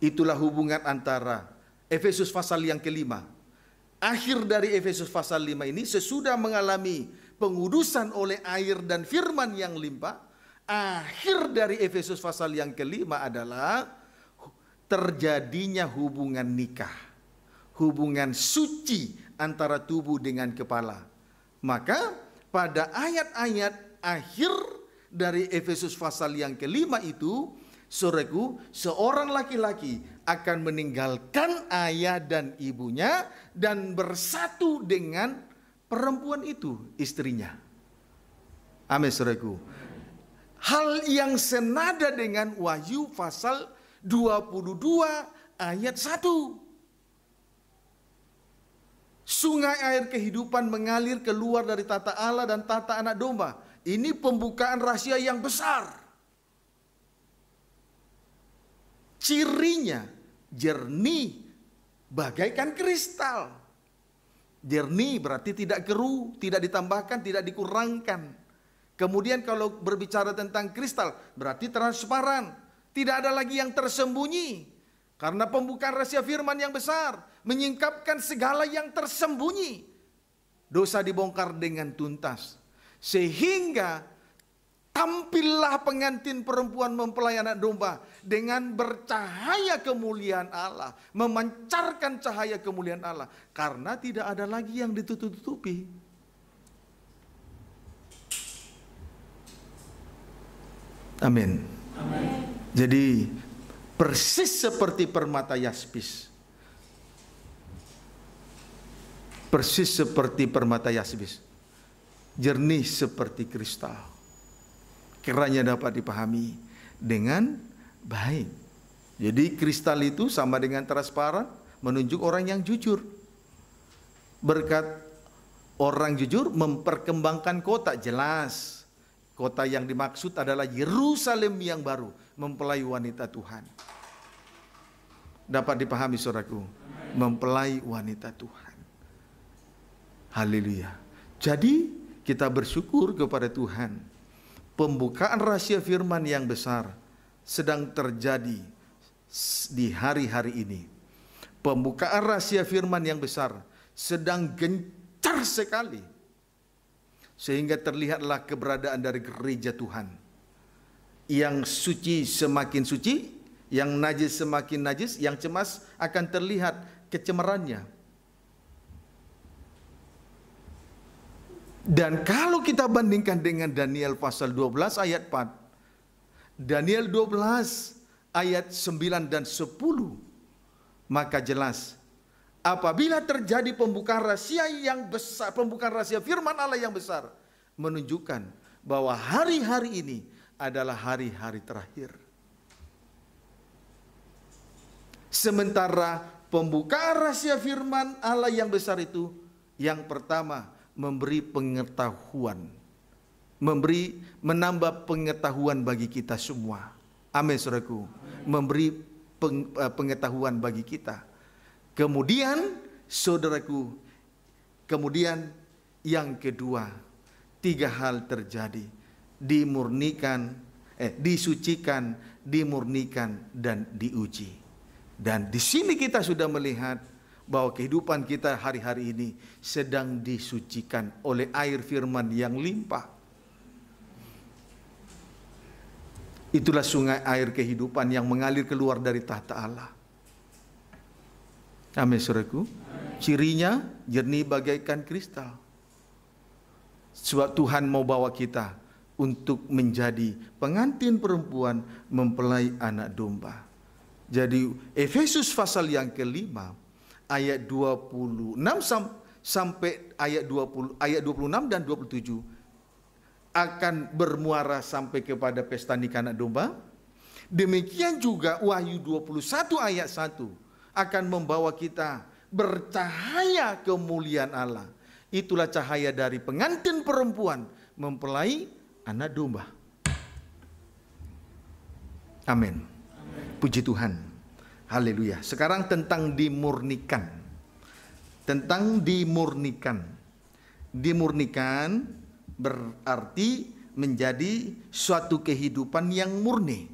Itulah hubungan antara Efesus pasal yang kelima. Akhir dari Efesus pasal 5 ini sesudah mengalami pengudusan oleh air dan firman yang limpah. Akhir dari Efesus pasal yang kelima adalah terjadinya hubungan nikah. Hubungan suci antara tubuh dengan kepala. Maka pada ayat-ayat akhir dari Efesus pasal yang kelima itu, saudaraku, seorang laki-laki akan meninggalkan ayah dan ibunya dan bersatu dengan perempuan itu, istrinya. Amin, saudaraku. Hal yang senada dengan Wahyu pasal 22 ayat 1. Sungai air kehidupan mengalir keluar dari tata Allah dan tata anak domba. Ini pembukaan rahasia yang besar. Cirinya jernih bagaikan kristal. Jernih berarti tidak keruh, tidak ditambahkan, tidak dikurangkan. Kemudian kalau berbicara tentang kristal berarti transparan. Tidak ada lagi yang tersembunyi. Karena pembukaan rahasia firman yang besar menyingkapkan segala yang tersembunyi. Dosa dibongkar dengan tuntas. Sehingga tampillah pengantin perempuan mempelai anak domba dengan bercahaya kemuliaan Allah, memancarkan cahaya kemuliaan Allah, karena tidak ada lagi yang ditutup-tutupi. Amin. Jadi persis seperti permata yaspis. Persis seperti permata yaspis. Jernih seperti kristal. Kiranya dapat dipahami dengan baik. Jadi kristal itu sama dengan transparan, menunjuk orang yang jujur. Berkat orang jujur memperkembangkan kota, jelas. Kota yang dimaksud adalah Yerusalem yang baru, mempelai wanita Tuhan. Dapat dipahami saudaraku, mempelai wanita Tuhan. Haleluya. Jadi kita bersyukur kepada Tuhan. Pembukaan rahasia firman yang besar sedang terjadi di hari-hari ini. Pembukaan rahasia firman yang besar sedang gencar sekali. Sehingga terlihatlah keberadaan dari gereja Tuhan. Yang suci semakin suci, yang najis semakin najis, yang cemas akan terlihat kecemarannya. Dan kalau kita bandingkan dengan Daniel pasal 12 ayat 4, Daniel 12 ayat 9 dan 10, maka jelas apabila terjadi pembukaan rahasia yang besar, pembukaan rahasia firman Allah yang besar, menunjukkan bahwa hari-hari ini adalah hari-hari terakhir. Sementara pembukaan rahasia firman Allah yang besar itu, yang pertama memberi pengetahuan, menambah pengetahuan bagi kita semua. Amin saudaraku. Memberi pengetahuan bagi kita. Kemudian saudaraku, kemudian yang kedua, 3 hal terjadi. Dimurnikan, disucikan, dimurnikan, dan diuji. Dan di sini kita sudah melihat bahwa kehidupan kita hari-hari ini sedang disucikan oleh air firman yang limpah. Itulah sungai air kehidupan yang mengalir keluar dari tahta Allah. Amin saudaraku. Cirinya jernih bagaikan kristal. Sebab Tuhan mau bawa kita untuk menjadi pengantin perempuan mempelai anak domba. Jadi Efesus pasal yang kelima ayat 26 sampai ayat 26 dan 27 akan bermuara sampai kepada pesta nikah anak domba. Demikian juga Wahyu 21 ayat 1 akan membawa kita bercahaya kemuliaan Allah. Itulah cahaya dari pengantin perempuan mempelai anak domba. Amin. Puji Tuhan. Haleluya. Sekarang tentang dimurnikan. Tentang dimurnikan. Dimurnikan berarti menjadi suatu kehidupan yang murni.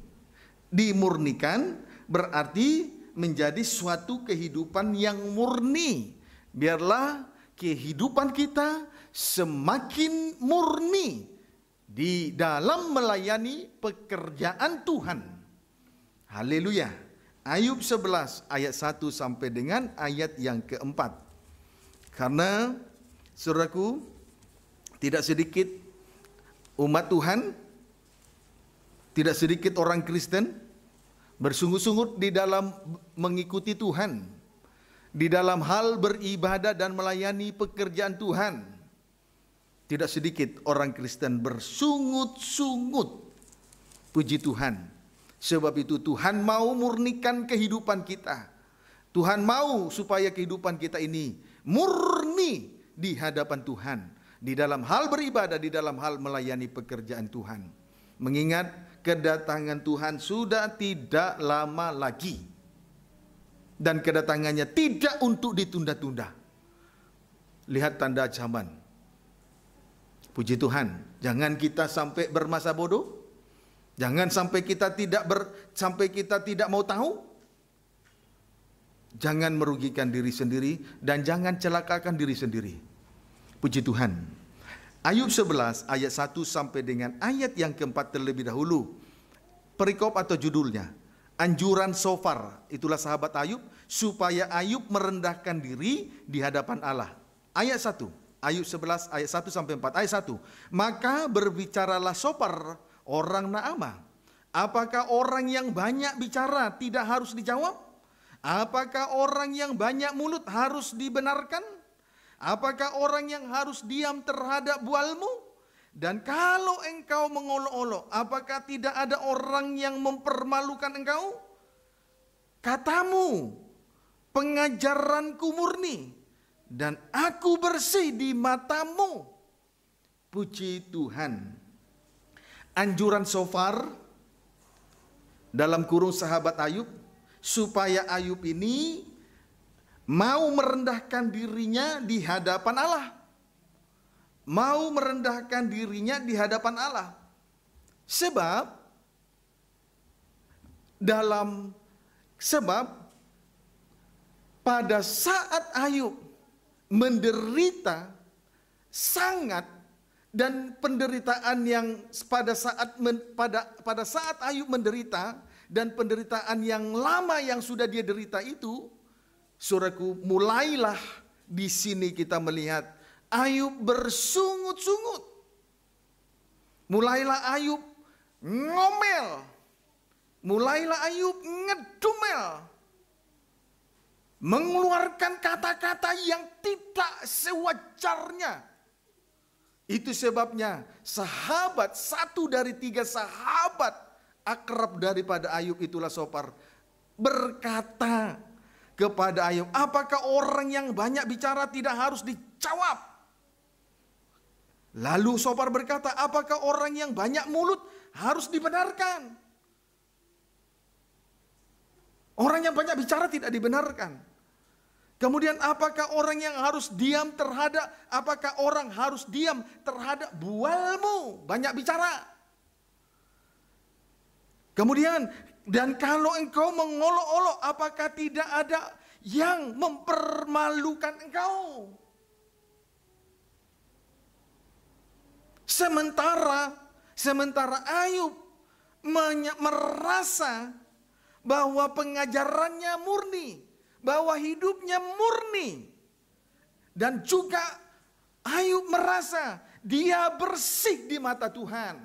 Dimurnikan berarti menjadi suatu kehidupan yang murni. Biarlah kehidupan kita semakin murni di dalam melayani pekerjaan Tuhan. Haleluya. Ayub 11 ayat 1 sampai dengan ayat yang keempat. Karena saudaraku, tidak sedikit umat Tuhan, tidak sedikit orang Kristen bersungut-sungut di dalam mengikuti Tuhan, di dalam hal beribadah dan melayani pekerjaan Tuhan. Tidak sedikit orang Kristen bersungut-sungut. Puji Tuhan. Sebab itu Tuhan mau murnikan kehidupan kita. Tuhan mau supaya kehidupan kita ini murni di hadapan Tuhan. Di dalam hal beribadah, di dalam hal melayani pekerjaan Tuhan. Mengingat kedatangan Tuhan sudah tidak lama lagi. Dan kedatangannya tidak untuk ditunda-tunda. Lihat tanda zaman. Puji Tuhan. Jangan kita sampai bermasa bodoh. Jangan sampai kita tidak mau tahu. Jangan merugikan diri sendiri dan jangan celakakan diri sendiri. Puji Tuhan. Ayub 11 ayat 1 sampai dengan ayat yang keempat terlebih dahulu. Perikop atau judulnya, anjuran shofar. Itulah sahabat Ayub, supaya Ayub merendahkan diri di hadapan Allah. Ayat 1, Ayub 11 ayat 1 sampai 4. Ayat 1, maka berbicaralah shofar orang Naamah Apakah orang yang banyak bicara tidak harus dijawab? Apakah orang yang banyak mulut harus dibenarkan? Apakah orang yang harus diam terhadap bualmu? Dan kalau engkau mengolok-olok, apakah tidak ada orang yang mempermalukan engkau? Katamu, pengajaranku murni, dan aku bersih di matamu. Puji Tuhan. Anjuran Sofar dalam kurung sahabat Ayub, supaya Ayub ini mau merendahkan dirinya di hadapan Allah. Mau merendahkan dirinya di hadapan Allah. Sebab pada saat Ayub menderita sangat, dan penderitaan yang pada saat Ayub menderita, dan penderitaan yang lama yang sudah dia derita itu, saudaraku, mulailah di sini kita melihat Ayub bersungut-sungut. Mulailah Ayub ngomel. Mulailah Ayub ngedumel. Mengeluarkan kata-kata yang tidak sewajarnya. Itu sebabnya sahabat, 1 dari 3 sahabat akrab daripada Ayub itulah Sofar, berkata kepada Ayub, apakah orang yang banyak bicara tidak harus dijawab? Lalu Sofar berkata, apakah orang yang banyak mulut harus dibenarkan? Orang yang banyak bicara tidak dibenarkan. Kemudian apakah orang yang harus diam terhadap, apakah orang harus diam terhadap bualmu? Banyak bicara. Kemudian, dan kalau engkau mengolok-olok, apakah tidak ada yang mempermalukan engkau? Sementara Ayub merasa bahwa pengajarannya murni, bahwa hidupnya murni, dan juga Ayub merasa dia bersih di mata Tuhan.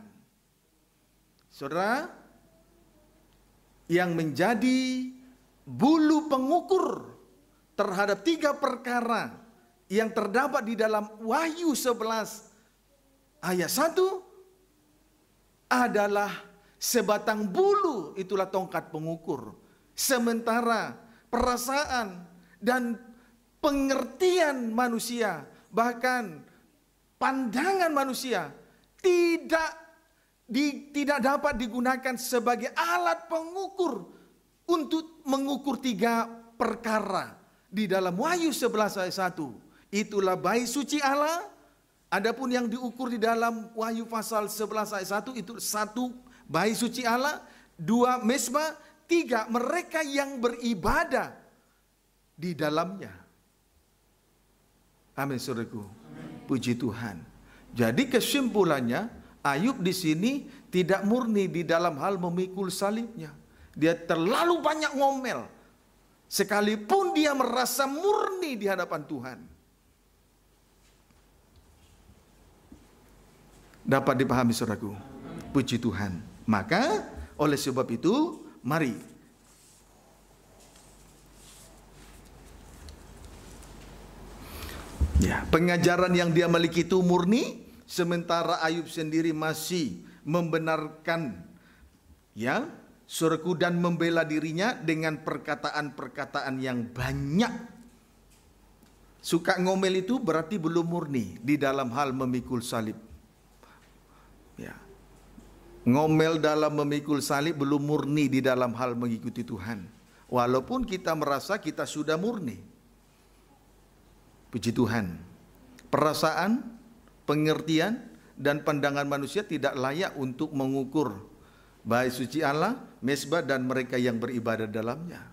Saudara, yang menjadi bulu pengukur terhadap 3 perkara yang terdapat di dalam Wahyu 11 ayat 1 adalah sebatang bulu, itulah tongkat pengukur. Sementara perasaan dan pengertian manusia, bahkan pandangan manusia tidak dapat digunakan sebagai alat pengukur untuk mengukur 3 perkara di dalam Wahyu 11 ayat 1. Itulah bait suci Allah. Adapun yang diukur di dalam Wahyu pasal 11 ayat 1 itu 1 bait suci Allah, 2 mezbah, 3 mereka yang beribadah di dalamnya. Amin, saudaraku. Puji Tuhan. Jadi kesimpulannya, Ayub di sini tidak murni di dalam hal memikul salibnya. Dia terlalu banyak ngomel, sekalipun dia merasa murni di hadapan Tuhan. Dapat dipahami, saudaraku. Puji Tuhan. Maka oleh sebab itu, mari pengajaran yang dia miliki itu murni, sementara Ayub sendiri masih membenarkan saudaraku, dan membela dirinya dengan perkataan-perkataan yang banyak. Suka ngomel itu berarti belum murni di dalam hal memikul salib. Ngomel dalam memikul salib belum murni di dalam hal mengikuti Tuhan. Walaupun kita merasa kita sudah murni. Puji Tuhan. Perasaan, pengertian, dan pandangan manusia tidak layak untuk mengukur bait suci Allah, mezbah, dan mereka yang beribadah dalamnya.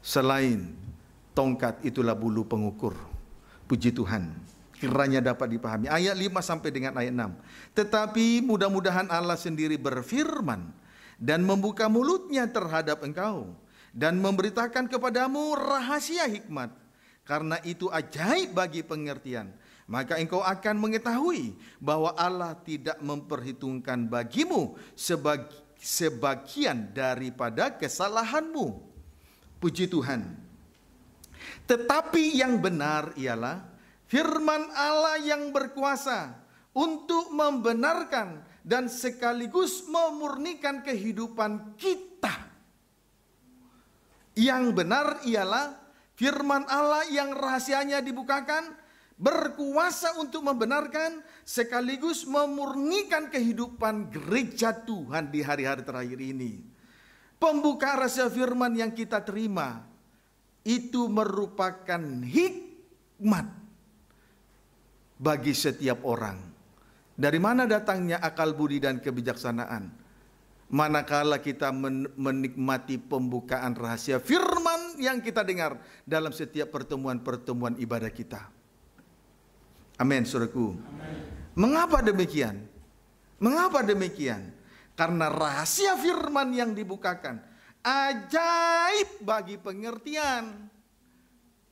Selain tongkat, itulah bulu pengukur. Puji Tuhan. Kiranya dapat dipahami. Ayat 5 sampai dengan ayat 6. Tetapi mudah-mudahan Allah sendiri berfirman dan membuka mulutnya terhadap engkau dan memberitakan kepadamu rahasia hikmat. Karena itu ajaib bagi pengertian. Maka engkau akan mengetahui bahwa Allah tidak memperhitungkan bagimu sebagian daripada kesalahanmu. Puji Tuhan. Tetapi yang benar ialah firman Allah yang berkuasa untuk membenarkan dan sekaligus memurnikan kehidupan kita. Yang benar ialah firman Allah yang rahasianya dibukakan, berkuasa untuk membenarkan sekaligus memurnikan kehidupan gereja Tuhan di hari-hari terakhir ini. Pembukaan rahasia firman yang kita terima itu merupakan hikmat bagi setiap orang. Dari mana datangnya akal budi dan kebijaksanaan? Manakala kita menikmati pembukaan rahasia firman yang kita dengar dalam setiap pertemuan-pertemuan ibadah kita. Amin, saudaraku. Mengapa demikian? Mengapa demikian? Karena rahasia firman yang dibukakan ajaib bagi pengertian.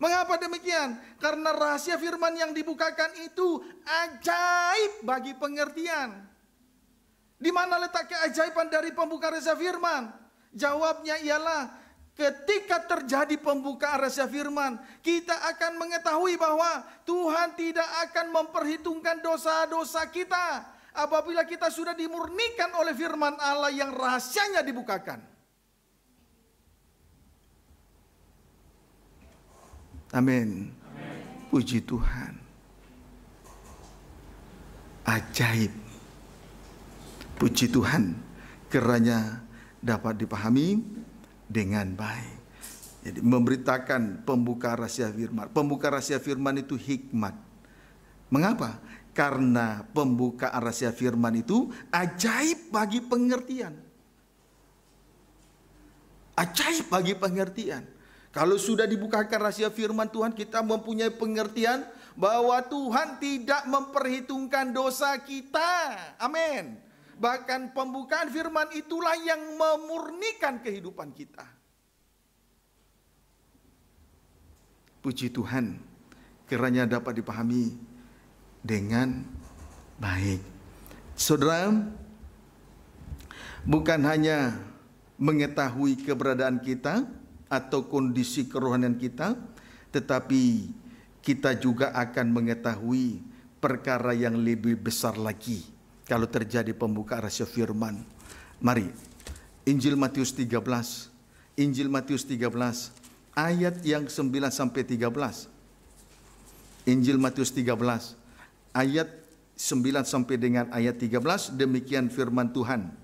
Mengapa demikian? Karena rahasia firman yang dibukakan itu ajaib bagi pengertian. Di mana letak keajaiban dari pembukaan rahasia firman? Jawabnya ialah ketika terjadi pembukaan rahasia firman, kita akan mengetahui bahwa Tuhan tidak akan memperhitungkan dosa-dosa kita apabila kita sudah dimurnikan oleh firman Allah yang rahasianya dibukakan. Amin. Puji Tuhan. Ajaib. Puji Tuhan, kiranya dapat dipahami dengan baik. Jadi memberitakan pembukaan rahasia firman. Pembukaan rahasia firman itu hikmat. Mengapa? Karena pembukaan rahasia firman itu ajaib bagi pengertian. Ajaib bagi pengertian. Kalau sudah dibukakan rahasia firman Tuhan, kita mempunyai pengertian bahwa Tuhan tidak memperhitungkan dosa kita. Amin. Bahkan pembukaan firman itulah yang memurnikan kehidupan kita. Puji Tuhan, kiranya dapat dipahami dengan baik. Saudara, bukan hanya mengetahui keberadaan kita atau kondisi kerohanian kita, tetapi kita juga akan mengetahui perkara yang lebih besar lagi kalau terjadi pembukaan rahasia firman. Mari, Injil Matius 13. Injil Matius 13 ayat yang 9 sampai 13. Injil Matius 13 ayat 9 sampai dengan ayat 13, demikian firman Tuhan.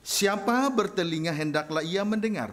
Siapa bertelinga hendaklah ia mendengar.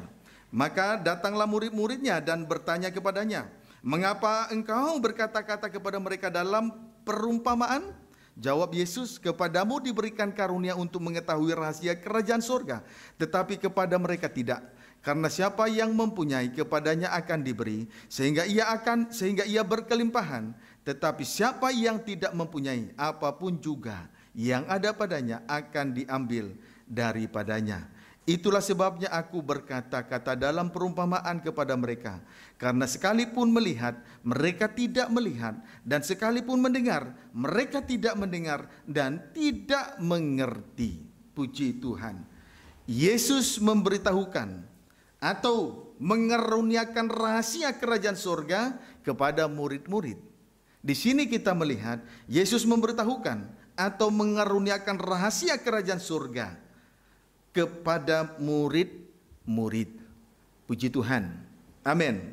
Maka datanglah murid-muridnya dan bertanya kepadanya, mengapa engkau berkata-kata kepada mereka dalam perumpamaan? Jawab Yesus, kepadamu diberikan karunia untuk mengetahui rahasia kerajaan surga, tetapi kepada mereka tidak. Karena siapa yang mempunyai, kepadanya akan diberi, sehingga ia berkelimpahan. Tetapi siapa yang tidak mempunyai, apapun juga yang ada padanya akan diambil daripadanya. Itulah sebabnya aku berkata-kata dalam perumpamaan kepada mereka. Karena sekalipun melihat, mereka tidak melihat. Dan sekalipun mendengar, mereka tidak mendengar dan tidak mengerti. Puji Tuhan. Yesus memberitahukan atau mengaruniakan rahasia kerajaan surga kepada murid-murid. Di sini kita melihat Yesus memberitahukan atau mengaruniakan rahasia kerajaan surga kepada murid-murid. Puji Tuhan. Amin.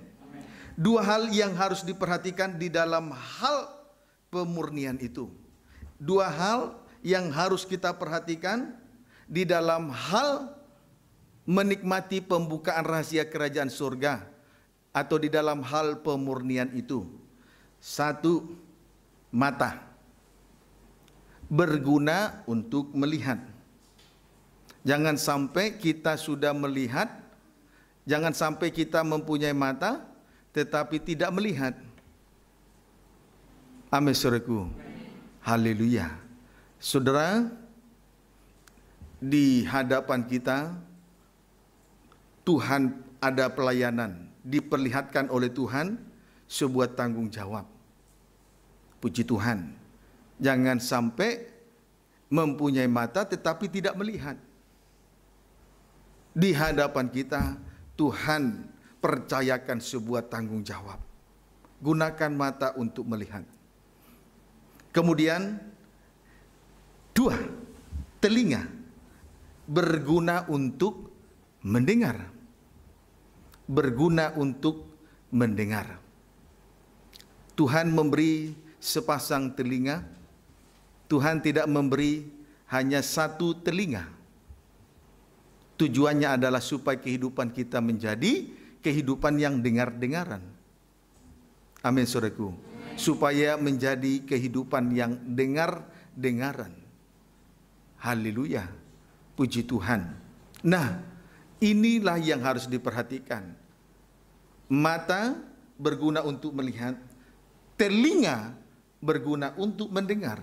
Dua hal yang harus diperhatikan di dalam hal pemurnian itu. Dua hal yang harus kita perhatikan di dalam hal menikmati pembukaan rahasia kerajaan surga atau di dalam hal pemurnian itu. Satu, mata. Berguna untuk melihat. Jangan sampai kita sudah melihat, jangan sampai kita mempunyai mata, tetapi tidak melihat. Amin, saudaraku. Haleluya. Saudara, di hadapan kita, Tuhan ada pelayanan, diperlihatkan oleh Tuhan sebuah tanggung jawab. Puji Tuhan. Jangan sampai mempunyai mata tetapi tidak melihat. di hadapan kita, Tuhan percayakan sebuah tanggung jawab. Gunakan mata untuk melihat. Kemudian 2, telinga berguna untuk mendengar. Berguna untuk mendengar. Tuhan memberi sepasang telinga. Tuhan tidak memberi hanya satu telinga. Tujuannya adalah supaya kehidupan kita menjadi kehidupan yang dengar-dengaran. Amin, saudaraku. Supaya menjadi kehidupan yang dengar-dengaran. Haleluya. Puji Tuhan. Nah, inilah yang harus diperhatikan. Mata berguna untuk melihat, telinga berguna untuk mendengar.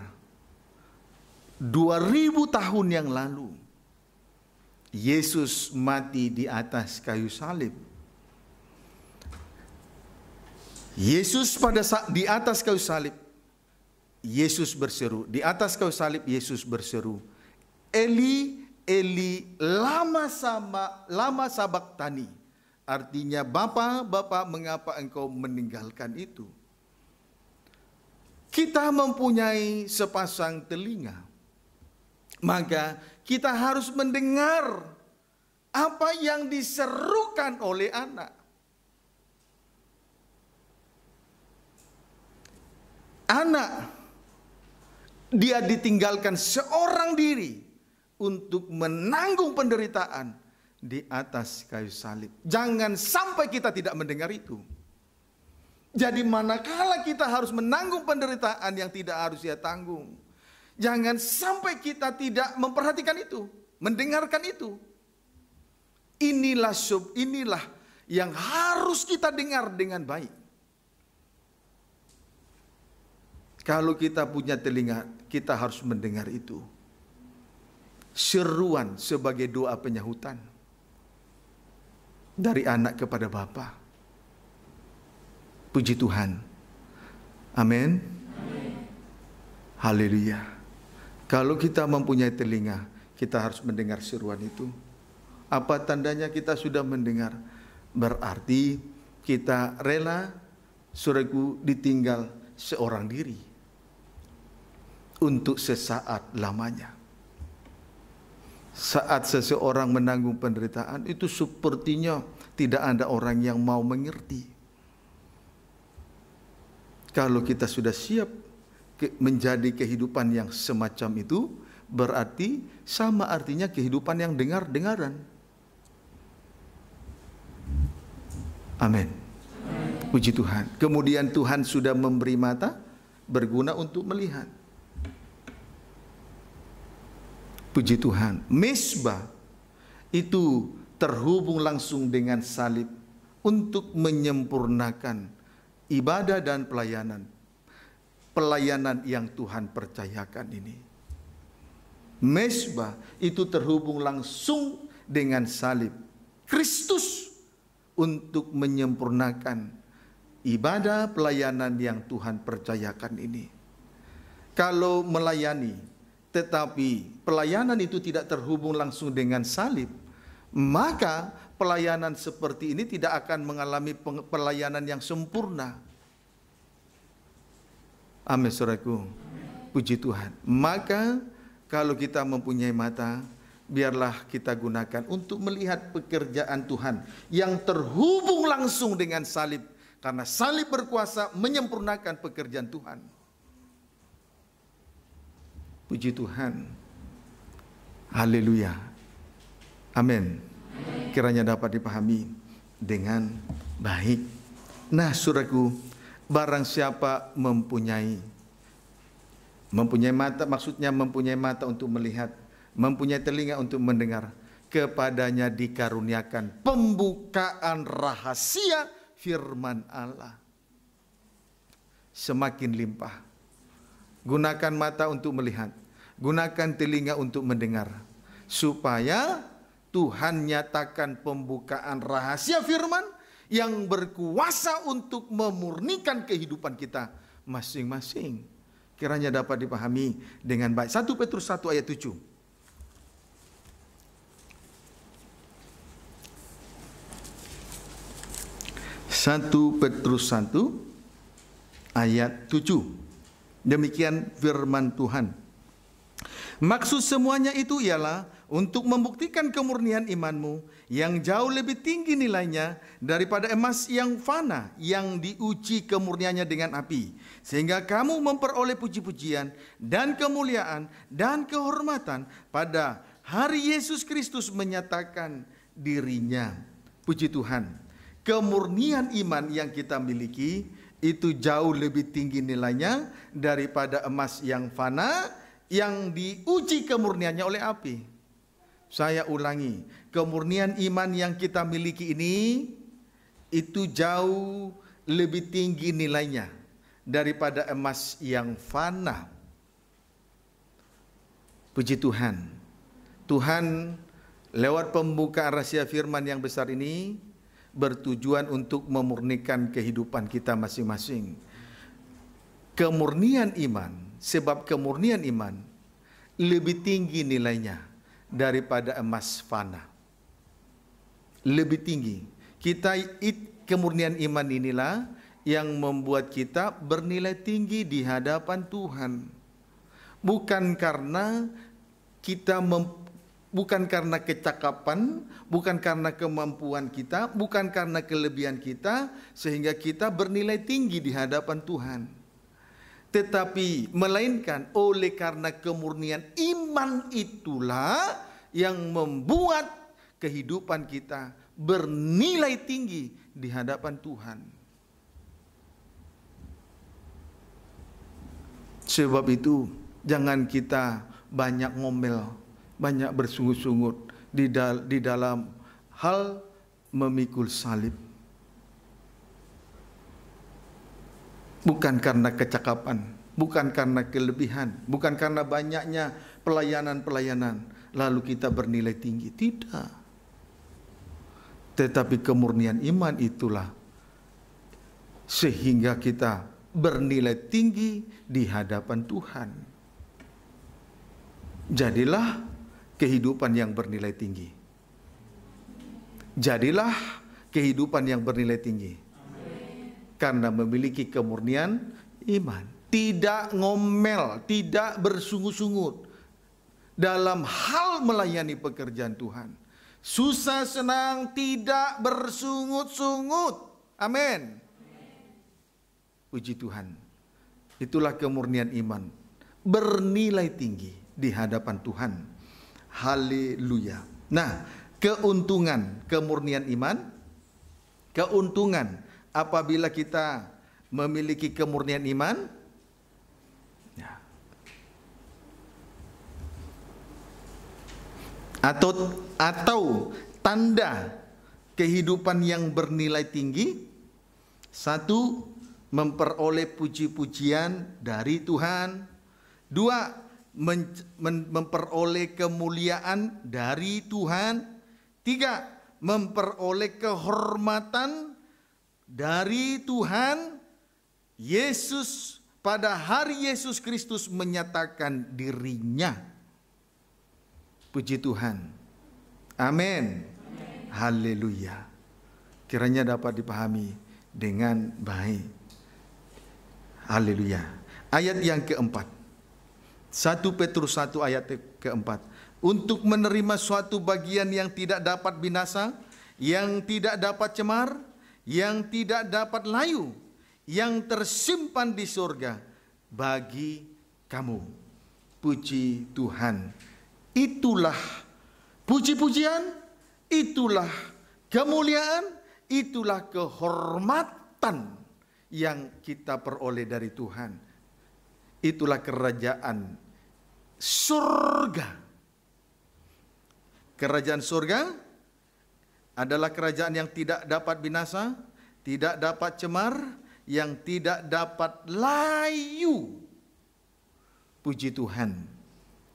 2000 tahun yang lalu, Yesus mati di atas kayu salib. Yesus pada saat di atas kayu salib, Yesus berseru. Di atas kayu salib, Yesus berseru, Eli, Eli, lama sabaktani. Artinya, Bapa, Bapa, mengapa engkau meninggalkan itu? Kita mempunyai sepasang telinga, maka kita harus mendengar apa yang diserukan oleh anak. Anak, dia ditinggalkan seorang diri untuk menanggung penderitaan di atas kayu salib. Jangan sampai kita tidak mendengar itu. Jadi manakala kita harus menanggung penderitaan yang tidak harus dia tanggung, jangan sampai kita tidak memperhatikan itu, mendengarkan itu. Inilah yang harus kita dengar dengan baik. Kalau kita punya telinga, kita harus mendengar itu. Seruan sebagai doa penyahutan dari anak kepada Bapa. Puji Tuhan. Amin. Haleluya. Kalau kita mempunyai telinga, kita harus mendengar seruan itu. Apa tandanya kita sudah mendengar? Berarti kita rela, saudaraku, ditinggal seorang diri untuk sesaat lamanya. Saat seseorang menanggung penderitaan, itu sepertinya tidak ada orang yang mau mengerti. Kalau kita sudah siap menjadi kehidupan yang semacam itu, berarti sama artinya kehidupan yang dengar-dengaran. Amin. Puji Tuhan. Kemudian Tuhan sudah memberi mata berguna untuk melihat. Puji Tuhan. Mezbah itu terhubung langsung dengan salib untuk menyempurnakan ibadah dan pelayanan. Pelayanan yang Tuhan percayakan ini. Mezbah itu terhubung langsung dengan salib Kristus untuk menyempurnakan ibadah pelayanan yang Tuhan percayakan ini. Kalau melayani tetapi pelayanan itu tidak terhubung langsung dengan salib, maka pelayanan seperti ini tidak akan mengalami pelayanan yang sempurna. Amin, saudaraku. Puji Tuhan. Maka kalau kita mempunyai mata, biarlah kita gunakan untuk melihat pekerjaan Tuhan yang terhubung langsung dengan salib, karena salib berkuasa menyempurnakan pekerjaan Tuhan. Puji Tuhan. Haleluya. Amin. Kiranya dapat dipahami dengan baik. Nah, saudaraku, barang siapa mempunyai mata, maksudnya mempunyai mata untuk melihat, mempunyai telinga untuk mendengar, kepadanya dikaruniakan pembukaan rahasia firman Allah. Semakin limpah. Gunakan mata untuk melihat, gunakan telinga untuk mendengar, supaya Tuhan nyatakan pembukaan rahasia firman yang berkuasa untuk memurnikan kehidupan kita masing-masing. Kiranya dapat dipahami dengan baik. 1 Petrus 1 ayat 7. 1 Petrus 1 ayat 7. Demikian firman Tuhan. Maksud semuanya itu ialah untuk membuktikan kemurnian imanmu yang jauh lebih tinggi nilainya daripada emas yang fana yang diuji kemurniannya dengan api, sehingga kamu memperoleh puji-pujian dan kemuliaan dan kehormatan pada hari Yesus Kristus menyatakan dirinya. Puji Tuhan, kemurnian iman yang kita miliki itu jauh lebih tinggi nilainya daripada emas yang fana yang diuji kemurniannya oleh api. Saya ulangi, kemurnian iman yang kita miliki ini itu jauh lebih tinggi nilainya daripada emas yang fana. Puji Tuhan. Tuhan lewat pembukaan rahasia firman yang besar ini bertujuan untuk memurnikan kehidupan kita masing-masing. Kemurnian iman, sebab kemurnian iman lebih tinggi nilainya daripada emas fana. Lebih tinggi. Kemurnian iman inilah yang membuat kita bernilai tinggi di hadapan Tuhan. Bukan karena bukan karena kecakapan, bukan karena kemampuan kita, bukan karena kelebihan kita sehingga kita bernilai tinggi di hadapan Tuhan. Tetapi melainkan oleh karena kemurnian iman itulah yang membuat kehidupan kita bernilai tinggi di hadapan Tuhan. Sebab itu jangan kita banyak ngomel, banyak bersungut-sungut di dalam hal memikul salib. Bukan karena kecakapan, bukan karena kelebihan, bukan karena banyaknya pelayanan-pelayanan lalu kita bernilai tinggi. Tidak. Tetapi kemurnian iman itulah sehingga kita bernilai tinggi di hadapan Tuhan. Jadilah kehidupan yang bernilai tinggi. Jadilah kehidupan yang bernilai tinggi. Karena memiliki kemurnian iman. Tidak ngomel, tidak bersungut-sungut dalam hal melayani pekerjaan Tuhan. Susah senang tidak bersungut-sungut. Amin. Puji Tuhan. Itulah kemurnian iman. Bernilai tinggi di hadapan Tuhan. Haleluya. Nah, keuntungan kemurnian iman, keuntungan apabila kita memiliki kemurnian iman, ya, atau tanda kehidupan yang bernilai tinggi. Satu, memperoleh puji-pujian dari Tuhan. Dua, memperoleh kemuliaan dari Tuhan. Tiga, memperoleh kehormatan dari Tuhan. Yesus, pada hari Yesus Kristus menyatakan dirinya. Puji Tuhan. Amin. Haleluya. Kiranya dapat dipahami dengan baik. Haleluya. Ayat yang keempat. 1 Petrus 1 ayat keempat. Untuk menerima suatu bagian yang tidak dapat binasa, yang tidak dapat cemar, yang tidak dapat layu, yang tersimpan di surga bagi kamu. Puji Tuhan. Itulah puji-pujian, itulah kemuliaan, itulah kehormatan yang kita peroleh dari Tuhan. Itulah kerajaan surga. Kerajaan surga adalah kerajaan yang tidak dapat binasa, tidak dapat cemar, yang tidak dapat layu. Puji Tuhan.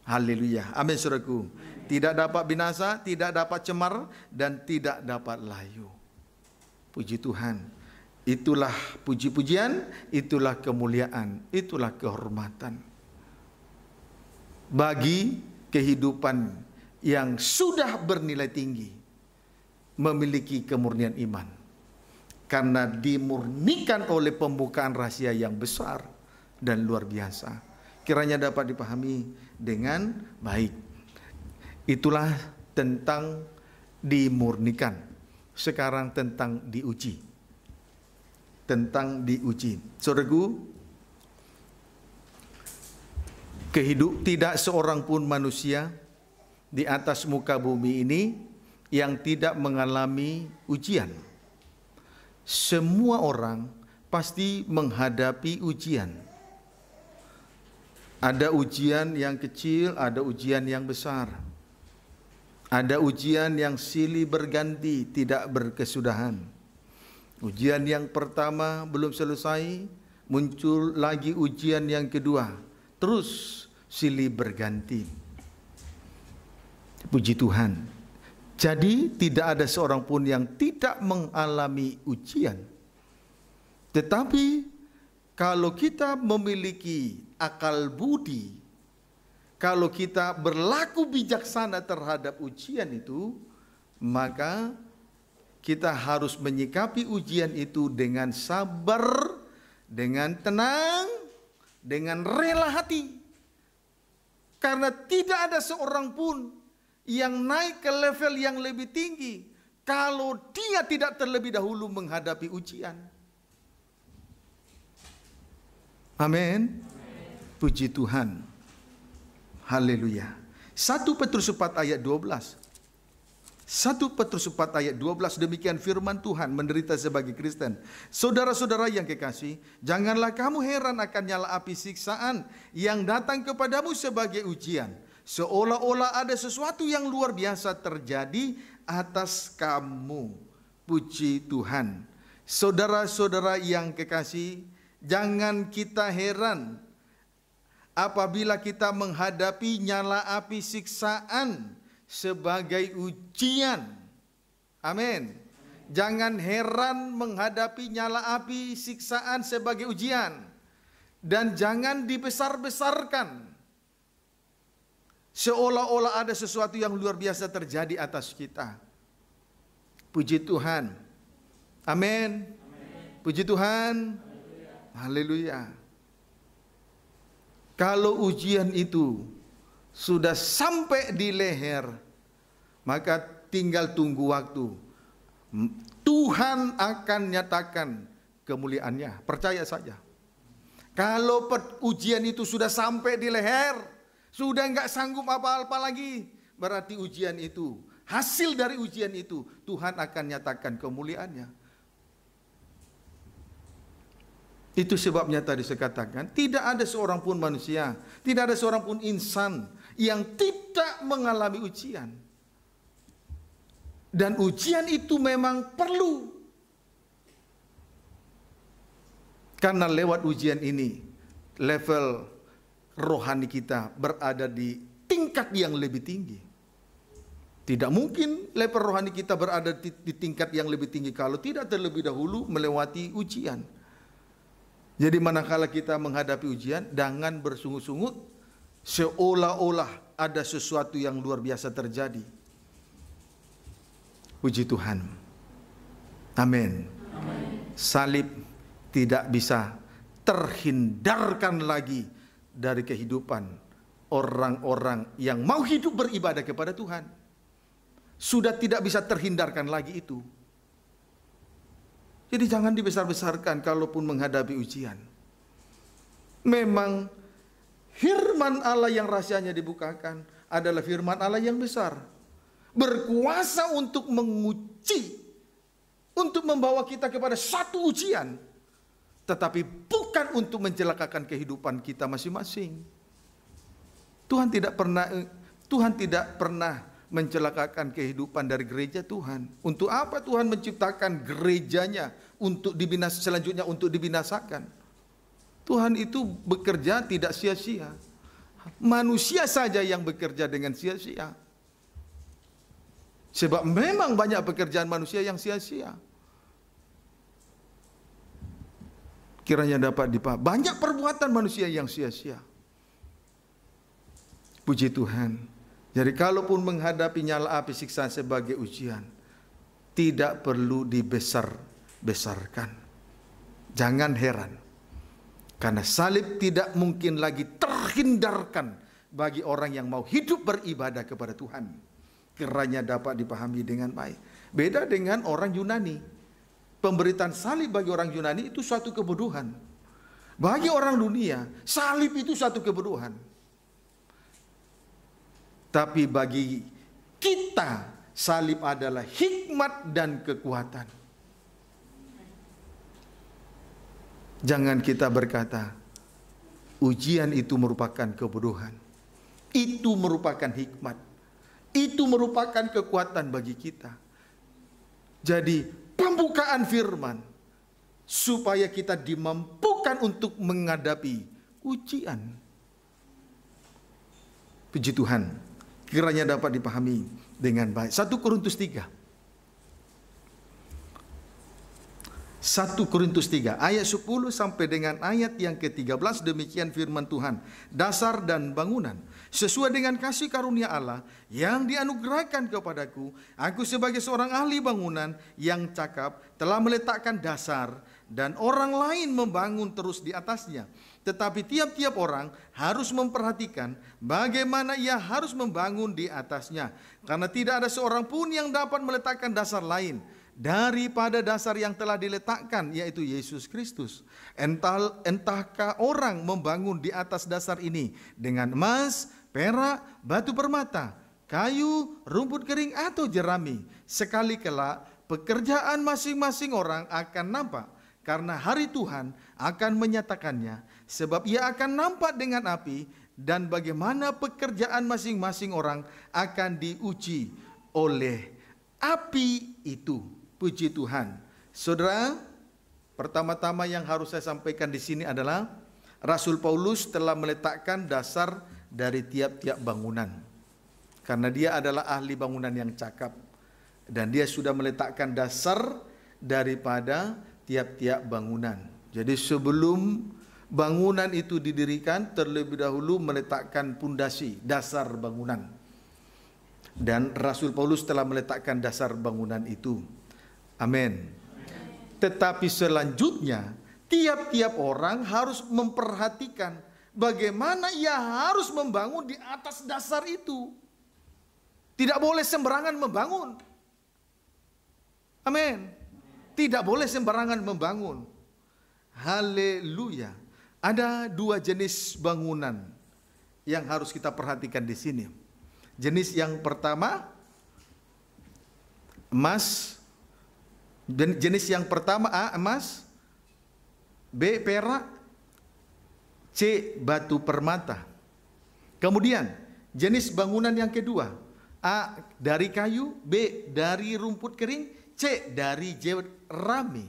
Haleluya. Amin saudaraku. Tidak dapat binasa, tidak dapat cemar, dan tidak dapat layu. Puji Tuhan. Itulah puji-pujian, itulah kemuliaan, itulah kehormatan. Bagi kehidupan yang sudah bernilai tinggi, memiliki kemurnian iman. karena dimurnikan oleh pembukaan rahasia yang besar dan luar biasa. Kiranya dapat dipahami dengan baik. Itulah tentang dimurnikan. Sekarang tentang diuji. Tentang diuji. Saudaraku, tidak seorang pun manusia di atas muka bumi ini yang tidak mengalami ujian. Semua orang pasti menghadapi ujian. Ada ujian yang kecil, ada ujian yang besar. Ada ujian yang silih berganti, tidak berkesudahan. Ujian yang pertama belum selesai, muncul lagi ujian yang kedua. Terus silih berganti. Puji Tuhan. Jadi tidak ada seorang pun yang tidak mengalami ujian. Tetapi kalau kita memiliki akal budi, kalau kita berlaku bijaksana terhadap ujian itu, maka kita harus menyikapi ujian itu dengan sabar, dengan tenang, dengan rela hati. Karena tidak ada seorang pun yang naik ke level yang lebih tinggi kalau dia tidak terlebih dahulu menghadapi ujian. Amin. Puji Tuhan. Haleluya. 1 Petrus 4 ayat 12. 1 Petrus 4 ayat 12, demikian firman Tuhan menderita sebagai Kristen. Saudara-saudara yang kekasih, janganlah kamu heran akan nyala api siksaan yang datang kepadamu sebagai ujian, seolah-olah ada sesuatu yang luar biasa terjadi atas kamu. Puji Tuhan. Saudara-saudara yang kekasih, jangan kita heran apabila kita menghadapi nyala api siksaan sebagai ujian. Amin. Jangan heran menghadapi nyala api siksaan sebagai ujian. Dan jangan dibesar-besarkan seolah-olah ada sesuatu yang luar biasa terjadi atas kita. Puji Tuhan. Amin. Puji Tuhan. Haleluya. Kalau ujian itu sudah sampai di leher, maka tinggal tunggu waktu. Tuhan akan nyatakan kemuliaannya. Percaya saja. Kalau ujian itu sudah sampai di leher, sudah nggak sanggup apa-apa lagi, berarti ujian itu, hasil dari ujian itu, Tuhan akan nyatakan kemuliaannya. Itu sebabnya tadi saya katakan, tidak ada seorang pun manusia, tidak ada seorang pun insan yang tidak mengalami ujian. Dan ujian itu memang perlu. Karena lewat ujian ini, level rohani kita berada di tingkat yang lebih tinggi. Tidak mungkin level rohani kita berada di tingkat yang lebih tinggi kalau tidak terlebih dahulu melewati ujian. Jadi manakala kita menghadapi ujian, jangan bersungut-sungut seolah-olah ada sesuatu yang luar biasa terjadi. Puji Tuhan. Amin. Salib tidak bisa terhindarkan lagi dari kehidupan orang-orang yang mau hidup beribadah kepada Tuhan. Sudah tidak bisa terhindarkan lagi itu. Jadi jangan dibesar-besarkan kalaupun menghadapi ujian. Memang firman Allah yang rahasianya dibukakan adalah firman Allah yang besar. Berkuasa untuk menguji, untuk membawa kita kepada satu ujian. Tetapi bukan untuk mencelakakan kehidupan kita masing-masing. Tuhan tidak pernah mencelakakan kehidupan dari gereja Tuhan. Untuk apa Tuhan menciptakan gerejanya selanjutnya untuk dibinasakan? Tuhan itu bekerja tidak sia-sia. Manusia saja yang bekerja dengan sia-sia. Sebab memang banyak pekerjaan manusia yang sia-sia. Kiranya dapat dipahami. Banyak perbuatan manusia yang sia-sia. Puji Tuhan. Jadi kalaupun menghadapi nyala api siksa sebagai ujian, tidak perlu besarkan. Jangan heran, karena salib tidak mungkin lagi terhindarkan bagi orang yang mau hidup beribadah kepada Tuhan. Kiranya dapat dipahami dengan baik. Beda dengan orang Yunani. Pemberitaan salib bagi orang Yunani itu suatu kebodohan. Bagi orang dunia, salib itu suatu kebodohan. Tapi bagi kita, salib adalah hikmat dan kekuatan. Jangan kita berkata, ujian itu merupakan kebodohan. Itu merupakan hikmat. Itu merupakan kekuatan bagi kita. Jadi pembukaan firman supaya kita dimampukan untuk menghadapi ujian. Puji Tuhan, kiranya dapat dipahami dengan baik. 1 Korintus 3. 1 Korintus 3 ayat 10 sampai dengan ayat yang ke-13, demikian firman Tuhan. Dasar dan bangunan sesuai dengan kasih karunia Allah yang dianugerahkan kepadaku, aku sebagai seorang ahli bangunan yang cakap telah meletakkan dasar, dan orang lain membangun terus di atasnya. Tetapi tiap-tiap orang harus memperhatikan bagaimana ia harus membangun di atasnya, karena tidak ada seorang pun yang dapat meletakkan dasar lain daripada dasar yang telah diletakkan, yaitu Yesus Kristus. Entahkah orang membangun di atas dasar ini dengan emas, perak, batu permata, kayu, rumput kering atau jerami. Sekali kelak pekerjaan masing-masing orang akan nampak, karena hari Tuhan akan menyatakannya, sebab ia akan nampak dengan api, dan bagaimana pekerjaan masing-masing orang akan diuji oleh api itu. Puji Tuhan. Saudara, pertama-tama yang harus saya sampaikan di sini adalah Rasul Paulus telah meletakkan dasar dari tiap-tiap bangunan. Karena dia adalah ahli bangunan yang cakap, dan dia sudah meletakkan dasar daripada tiap-tiap bangunan. Jadi sebelum bangunan itu didirikan, terlebih dahulu meletakkan pondasi, dasar bangunan. Dan Rasul Paulus telah meletakkan dasar bangunan itu. Amin. Tetapi selanjutnya, tiap-tiap orang harus memperhatikan bagaimana ia harus membangun di atas dasar itu. Tidak boleh sembarangan membangun. Amin. Tidak boleh sembarangan membangun. Haleluya. Ada 2 jenis bangunan yang harus kita perhatikan di sini. Jenis yang pertama, emas. Jenis yang pertama A, emas, B, perak, C, batu permata. Kemudian jenis bangunan yang kedua, A, dari kayu, B, dari rumput kering, C, dari jerami.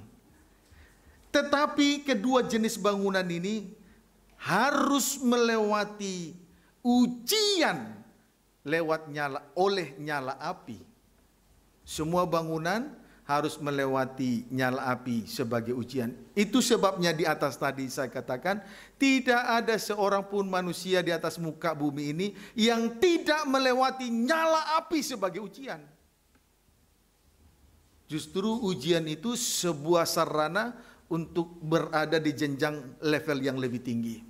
Tetapi kedua jenis bangunan ini harus melewati ujian oleh nyala api. Semua bangunan harus melewati nyala api sebagai ujian. Itu sebabnya di atas tadi saya katakan, tidak ada seorang pun manusia di atas muka bumi ini yang tidak melewati nyala api sebagai ujian. Justru ujian itu sebuah sarana untuk berada di jenjang level yang lebih tinggi.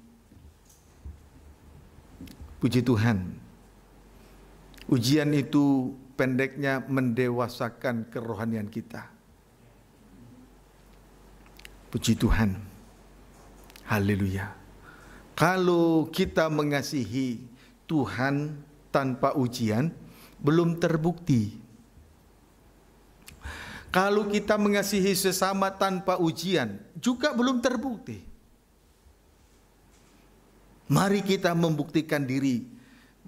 Puji Tuhan. Ujian itu pendeknya mendewasakan kerohanian kita. Puji Tuhan. Haleluya. Kalau kita mengasihi Tuhan tanpa ujian, belum terbukti. Kalau kita mengasihi sesama tanpa ujian, juga belum terbukti. Mari kita membuktikan diri,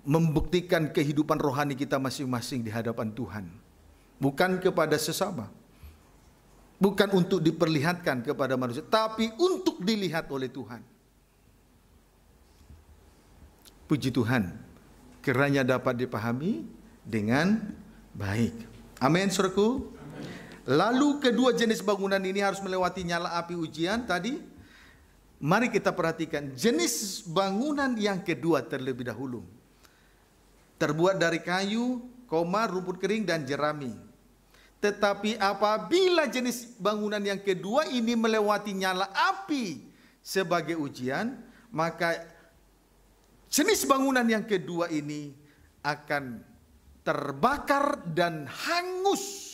membuktikan kehidupan rohani kita masing-masing di hadapan Tuhan. Bukan kepada sesama. Bukan untuk diperlihatkan kepada manusia, tapi untuk dilihat oleh Tuhan. Puji Tuhan, kiranya dapat dipahami dengan baik. Amin, saudaraku. Lalu kedua jenis bangunan ini harus melewati nyala api ujian tadi. Mari kita perhatikan jenis bangunan yang kedua terlebih dahulu. Terbuat dari kayu, rumput kering dan jerami. Tetapi apabila jenis bangunan yang kedua ini melewati nyala api sebagai ujian, maka jenis bangunan yang kedua ini akan terbakar dan hangus.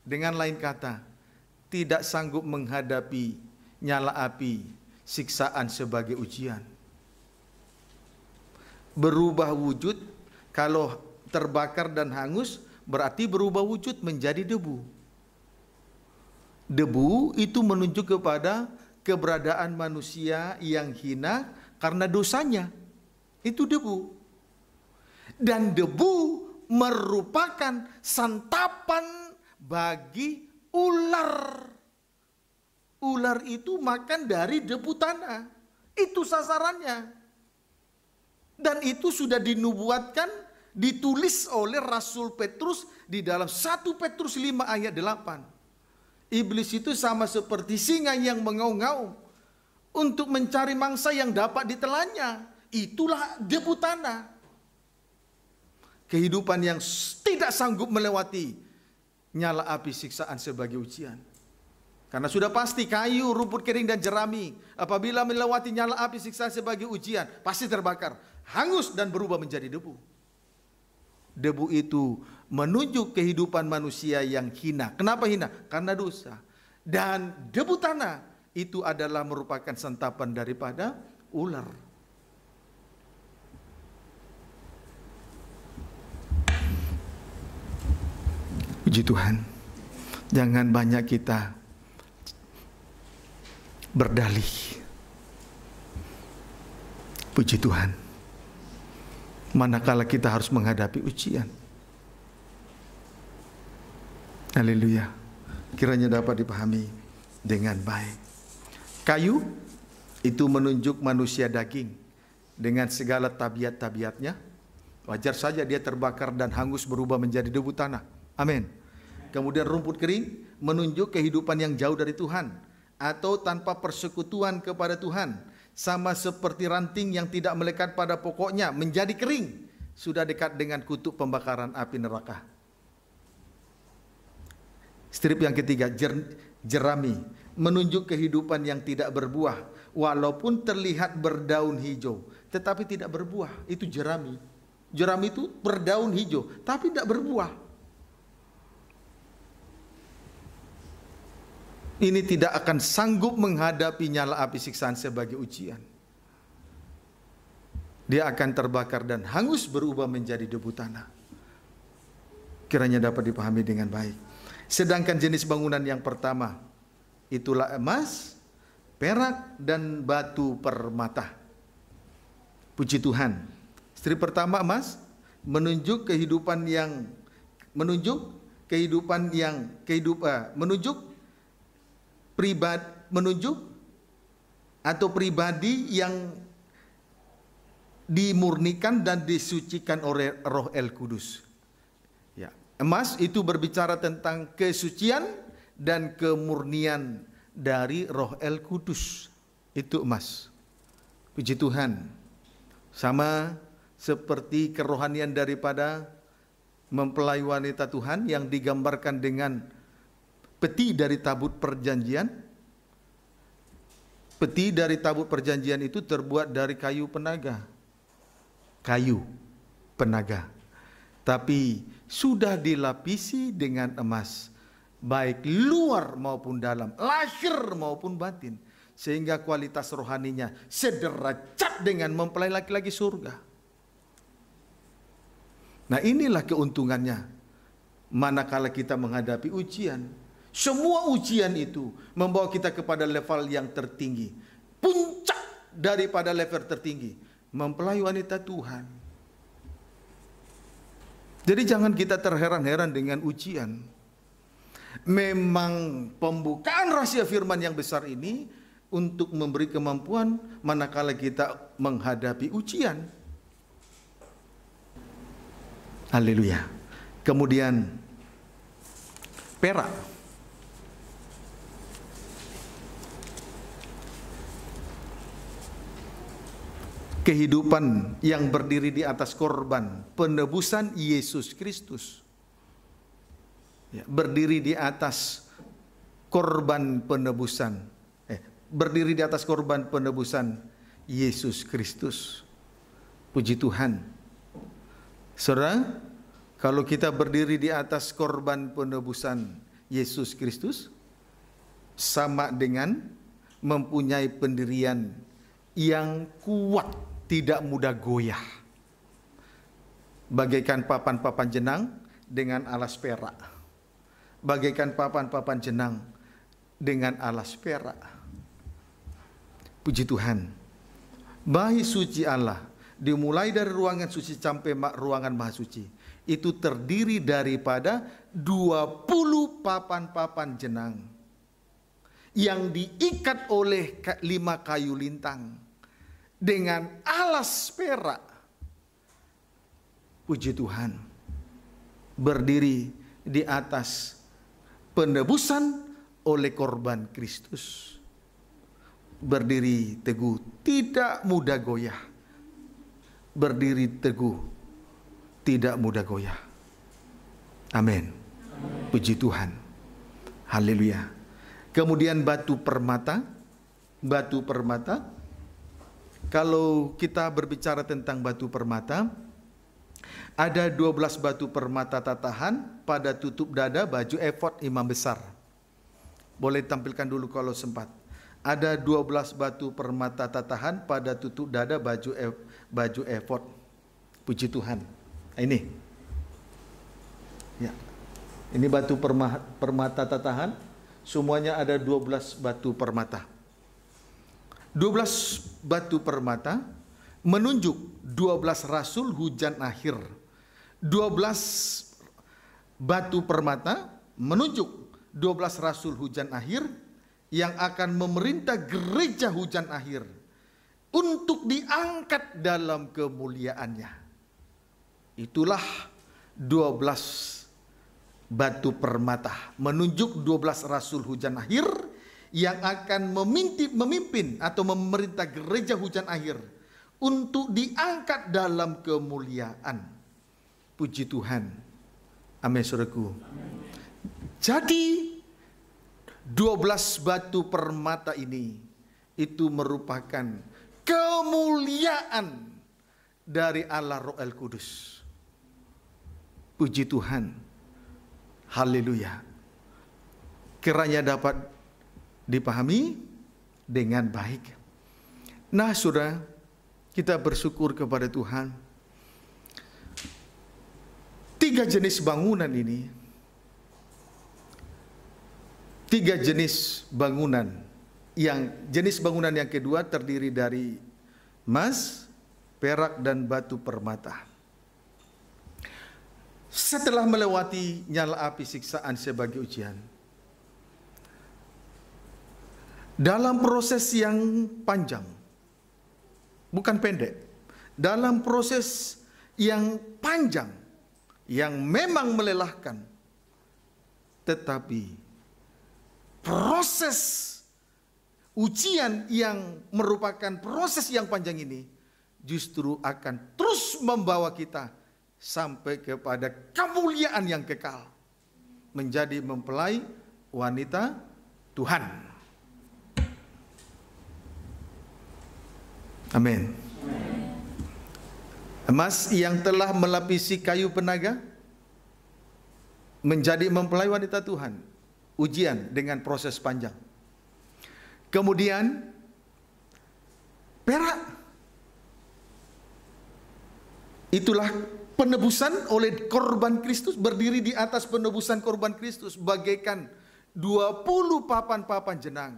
Dengan lain kata, tidak sanggup menghadapi nyala api siksaan sebagai ujian. Berubah wujud, kalau terbakar dan hangus berarti berubah wujud menjadi debu. Debu itu menunjuk kepada keberadaan manusia yang hina karena dosanya. Itu debu. Dan debu merupakan santapan bagi ular. Ular itu makan dari debu tanah. Itu sasarannya. Dan itu sudah dinubuatkan, ditulis oleh Rasul Petrus di dalam 1 Petrus 5 ayat 8. Iblis itu sama seperti singa yang mengaum-ngaum untuk mencari mangsa yang dapat ditelannya. Itulah debu tanah. Kehidupan yang tidak sanggup melewati nyala api siksaan sebagai ujian. Karena sudah pasti kayu, rumput kering dan jerami apabila melewati nyala api siksaan sebagai ujian pasti terbakar, hangus dan berubah menjadi debu. Debu itu menunjuk kehidupan manusia yang hina. Kenapa hina? Karena dosa. Dan debu tanah itu adalah merupakan santapan daripada ular. Puji Tuhan, jangan banyak kita berdalih. Puji Tuhan, manakala kita harus menghadapi ujian. Haleluya. Kiranya dapat dipahami dengan baik. Kayu itu menunjuk manusia daging dengan segala tabiat-tabiatnya. Wajar saja dia terbakar dan hangus berubah menjadi debu tanah. Amin. Kemudian rumput kering menunjuk kehidupan yang jauh dari Tuhan atau tanpa persekutuan kepada Tuhan. Sama seperti ranting yang tidak melekat pada pokoknya menjadi kering, sudah dekat dengan kutuk pembakaran api neraka. Strip yang ketiga, jerami, menunjuk kehidupan yang tidak berbuah, walaupun terlihat berdaun hijau, tetapi tidak berbuah. Itu jerami. Jerami itu berdaun hijau, tapi tidak berbuah. Ini tidak akan sanggup menghadapi nyala api siksaan sebagai ujian. Dia akan terbakar dan hangus berubah menjadi debu tanah. Kiranya dapat dipahami dengan baik. Sedangkan jenis bangunan yang pertama, itulah emas, perak, dan batu permata. Puji Tuhan. Strip pertama emas, menunjuk kehidupan yang pribadi yang dimurnikan dan disucikan oleh Roh El Kudus. Ya, emas itu berbicara tentang kesucian dan kemurnian dari Roh El Kudus. Itu emas. Puji Tuhan. Sama seperti kerohanian daripada mempelai wanita Tuhan yang digambarkan dengan peti dari tabut perjanjian. Peti dari tabut perjanjian itu terbuat dari kayu penaga. Kayu penaga. Tapi sudah dilapisi dengan emas. Baik luar maupun dalam. Lahir maupun batin. Sehingga kualitas rohaninya sederajat dengan mempelai laki-laki surga. Nah, inilah keuntungannya manakala kita menghadapi ujian. Semua ujian itu membawa kita kepada level yang tertinggi. Puncak daripada level tertinggi. Mempelai wanita Tuhan. Jadi jangan kita terheran-heran dengan ujian. Memang pembukaan rahasia firman yang besar ini untuk memberi kemampuan manakala kita menghadapi ujian. Haleluya. Kemudian perak. Kehidupan yang berdiri di atas korban penebusan Yesus Kristus. Ya, berdiri di atas korban penebusan. Berdiri di atas korban penebusan Yesus Kristus. Puji Tuhan. Saudara, kalau kita berdiri di atas korban penebusan Yesus Kristus, sama dengan mempunyai pendirian yang kuat, tidak mudah goyah. Bagaikan papan-papan jenang dengan alas perak. Bagaikan papan-papan jenang dengan alas perak. Puji Tuhan. Bait suci Allah, dimulai dari ruangan suci sampai ruangan maha suci, itu terdiri daripada 20 papan-papan jenang yang diikat oleh 5 kayu lintang dengan alas perak. Puji Tuhan. Berdiri di atas penebusan oleh korban Kristus. Berdiri teguh, tidak mudah goyah. Berdiri teguh, tidak mudah goyah. Amin. Puji Tuhan. Haleluya. Kemudian batu permata. Batu permata. Kalau kita berbicara tentang batu permata, ada 12 batu permata tatahan pada tutup dada baju efod imam besar. Boleh tampilkan dulu kalau sempat. Ada 12 batu permata tatahan pada tutup dada baju efod. Puji Tuhan. Ini. Ya. Ini batu permata tatahan. Semuanya ada 12 batu permata. 12 batu permata menunjuk 12 rasul hujan akhir. 12 batu permata menunjuk 12 rasul hujan akhir yang akan memerintah gereja hujan akhir untuk diangkat dalam kemuliaannya. Itulah 12 batu permata menunjuk 12 rasul hujan akhir yang akan memimpin atau memerintah gereja hujan akhir untuk diangkat dalam kemuliaan. Puji Tuhan. Amin, saudaraku. Jadi 12 batu permata ini itu merupakan kemuliaan dari Allah Roh El Kudus. Puji Tuhan. Haleluya. Kiranya dapat dipahami dengan baik. Nah, saudara, kita bersyukur kepada Tuhan. 3 jenis bangunan ini, 3 jenis bangunan. Jenis bangunan yang kedua terdiri dari emas, perak, dan batu permata. Setelah melewati nyala api siksaan sebagai ujian, dalam proses yang panjang, bukan pendek, dalam proses yang panjang, yang memang melelahkan, tetapi proses ujian yang merupakan proses yang panjang ini justru akan terus membawa kita sampai kepada kemuliaan yang kekal, menjadi mempelai wanita Tuhan. Amin. Emas yang telah melapisi kayu penaga menjadi mempelai wanita Tuhan. Ujian dengan proses panjang. Kemudian perak. Itulah penebusan oleh korban Kristus, berdiri di atas penebusan korban Kristus bagaikan 20 papan-papan jenang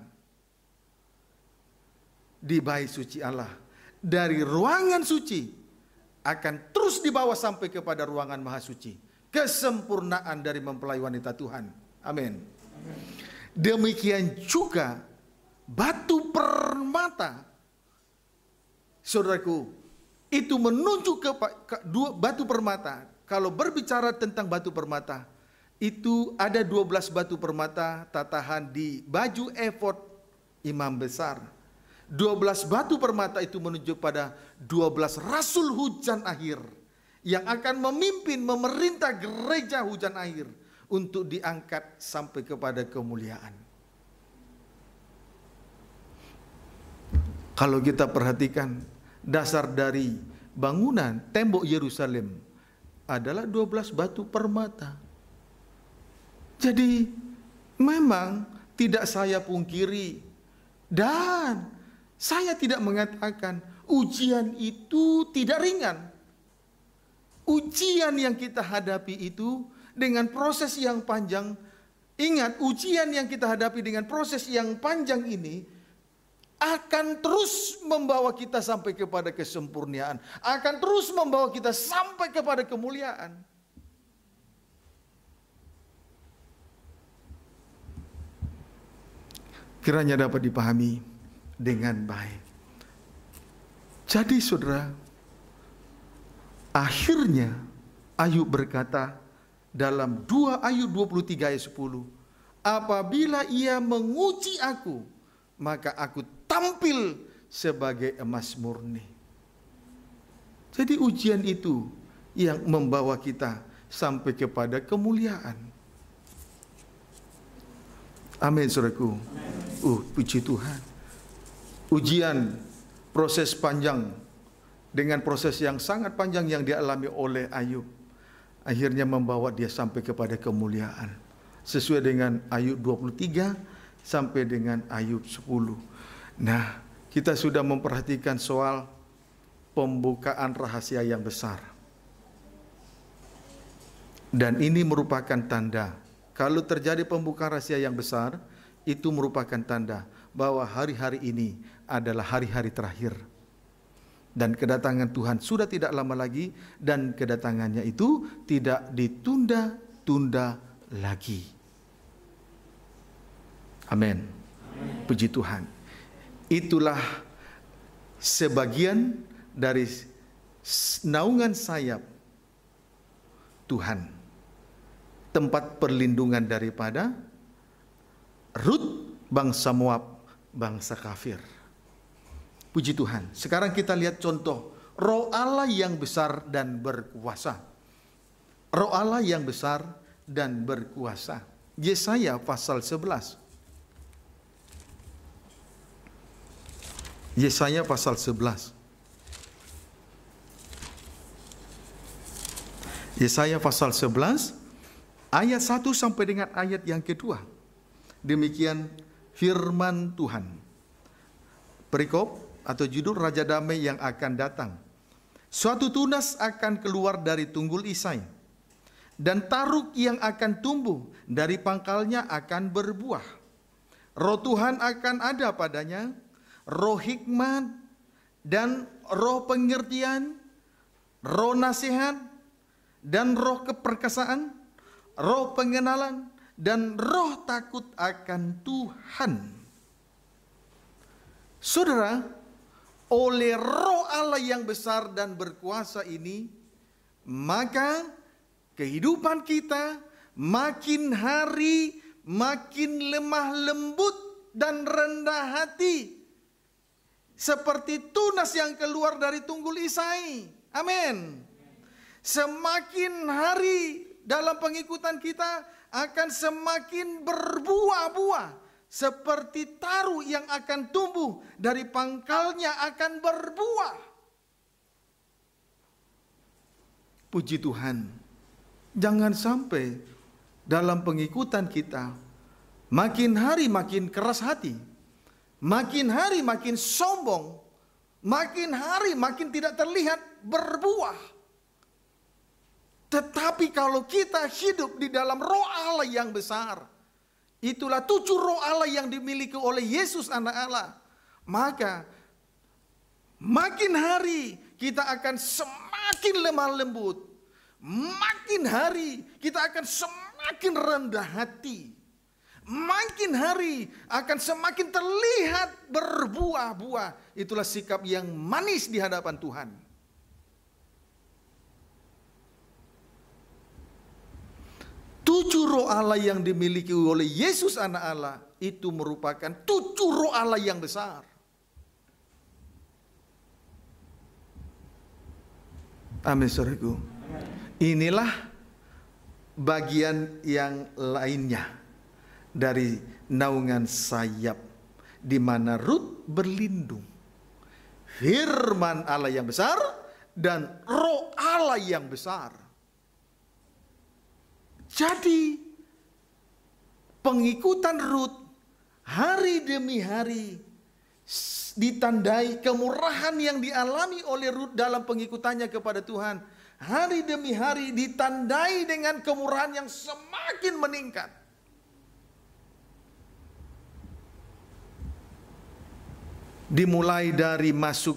di bait suci Allah. Dari ruangan suci akan terus dibawa sampai kepada ruangan maha suci. Kesempurnaan dari mempelai wanita Tuhan. Amin. Demikian juga batu permata. Saudaraku, itu menunjuk ke batu permata. Kalau berbicara tentang batu permata, itu ada 12 batu permata tatahan di baju efod imam besar. 12 batu permata itu menunjuk pada 12 rasul hujan akhir yang akan memimpin, memerintah gereja hujan akhir untuk diangkat sampai kepada kemuliaan. Kalau kita perhatikan dasar dari bangunan tembok Yerusalem adalah 12 batu permata. Jadi memang tidak saya pungkiri dan saya tidak mengatakan ujian itu tidak ringan. Ujian yang kita hadapi itu dengan proses yang panjang. Ingat, ujian yang kita hadapi dengan proses yang panjang ini akan terus membawa kita sampai kepada kesempurnaan, akan terus membawa kita sampai kepada kemuliaan. Kiranya dapat dipahami dengan baik. Jadi saudara, akhirnya Ayub berkata dalam 2 Ayub 23 ayat 10, apabila ia menguji aku, maka aku tampil sebagai emas murni. Jadi ujian itu yang membawa kita sampai kepada kemuliaan. Amin, saudaraku. Puji Tuhan. Ujian, proses panjang, dengan proses yang sangat panjang yang dialami oleh Ayub, akhirnya membawa dia sampai kepada kemuliaan. Sesuai dengan Ayub 23 sampai dengan Ayub 10. Nah, kita sudah memperhatikan soal pembukaan rahasia yang besar. Dan ini merupakan tanda, kalau terjadi pembukaan rahasia yang besar, itu merupakan tanda bahwa hari-hari ini adalah hari-hari terakhir. Dan kedatangan Tuhan sudah tidak lama lagi, dan kedatangannya itu tidak ditunda-tunda lagi. Amin. Puji Tuhan. Itulah sebagian dari naungan sayap Tuhan, tempat perlindungan daripada Rut, bangsa Moab, bangsa kafir. Puji Tuhan. Sekarang kita lihat contoh Roh Allah yang besar dan berkuasa. Roh Allah yang besar dan berkuasa. Yesaya pasal 11. Yesaya pasal 11. Yesaya pasal 11 ayat 1 sampai dengan ayat yang kedua. Demikian firman Tuhan. Perikop atau judul Raja Damai yang akan datang. Suatu tunas akan keluar dari tunggul Isai, dan taruk yang akan tumbuh dari pangkalnya akan berbuah. Roh Tuhan akan ada padanya, roh hikmat dan roh pengertian, roh nasihat dan roh keperkasaan, roh pengenalan dan roh takut akan Tuhan. Saudara, oleh Roh Allah yang besar dan berkuasa ini, maka kehidupan kita makin hari makin lemah lembut dan rendah hati, seperti tunas yang keluar dari tunggul Isai. Amin. Semakin hari dalam pengikutan kita akan semakin berbuah-buah, seperti taru yang akan tumbuh dari pangkalnya akan berbuah. Puji Tuhan. Jangan sampai dalam pengikutan kita makin hari makin keras hati, makin hari makin sombong, makin hari makin tidak terlihat berbuah. Tetapi kalau kita hidup di dalam Roh Allah yang besar, itulah 7 roh Allah yang dimiliki oleh Yesus anak Allah, maka makin hari kita akan semakin lemah lembut, makin hari kita akan semakin rendah hati, makin hari akan semakin terlihat berbuah-buah. Itulah sikap yang manis di hadapan Tuhan. Tujuh roh Allah yang dimiliki oleh Yesus anak Allah itu merupakan 7 roh Allah yang besar. Amin, saudaraku. Inilah bagian yang lainnya dari naungan sayap di mana Rut berlindung. Firman Allah yang besar dan Roh Allah yang besar. Jadi pengikutan Rut hari demi hari ditandai kemurahan yang dialami oleh Rut dalam pengikutannya kepada Tuhan. Hari demi hari ditandai dengan kemurahan yang semakin meningkat. Dimulai dari masuk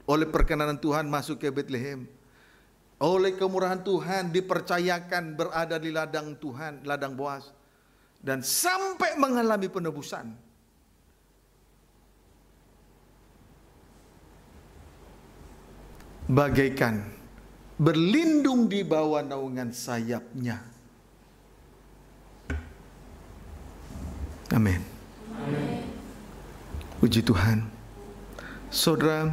oleh perkenanan Tuhan masuk ke Bethlehem. Oleh kemurahan Tuhan dipercayakan berada di ladang Tuhan, ladang Boas. Dan sampai mengalami penebusan. Bagaikan berlindung di bawah naungan sayapnya. Amin. Puji Tuhan. Saudara,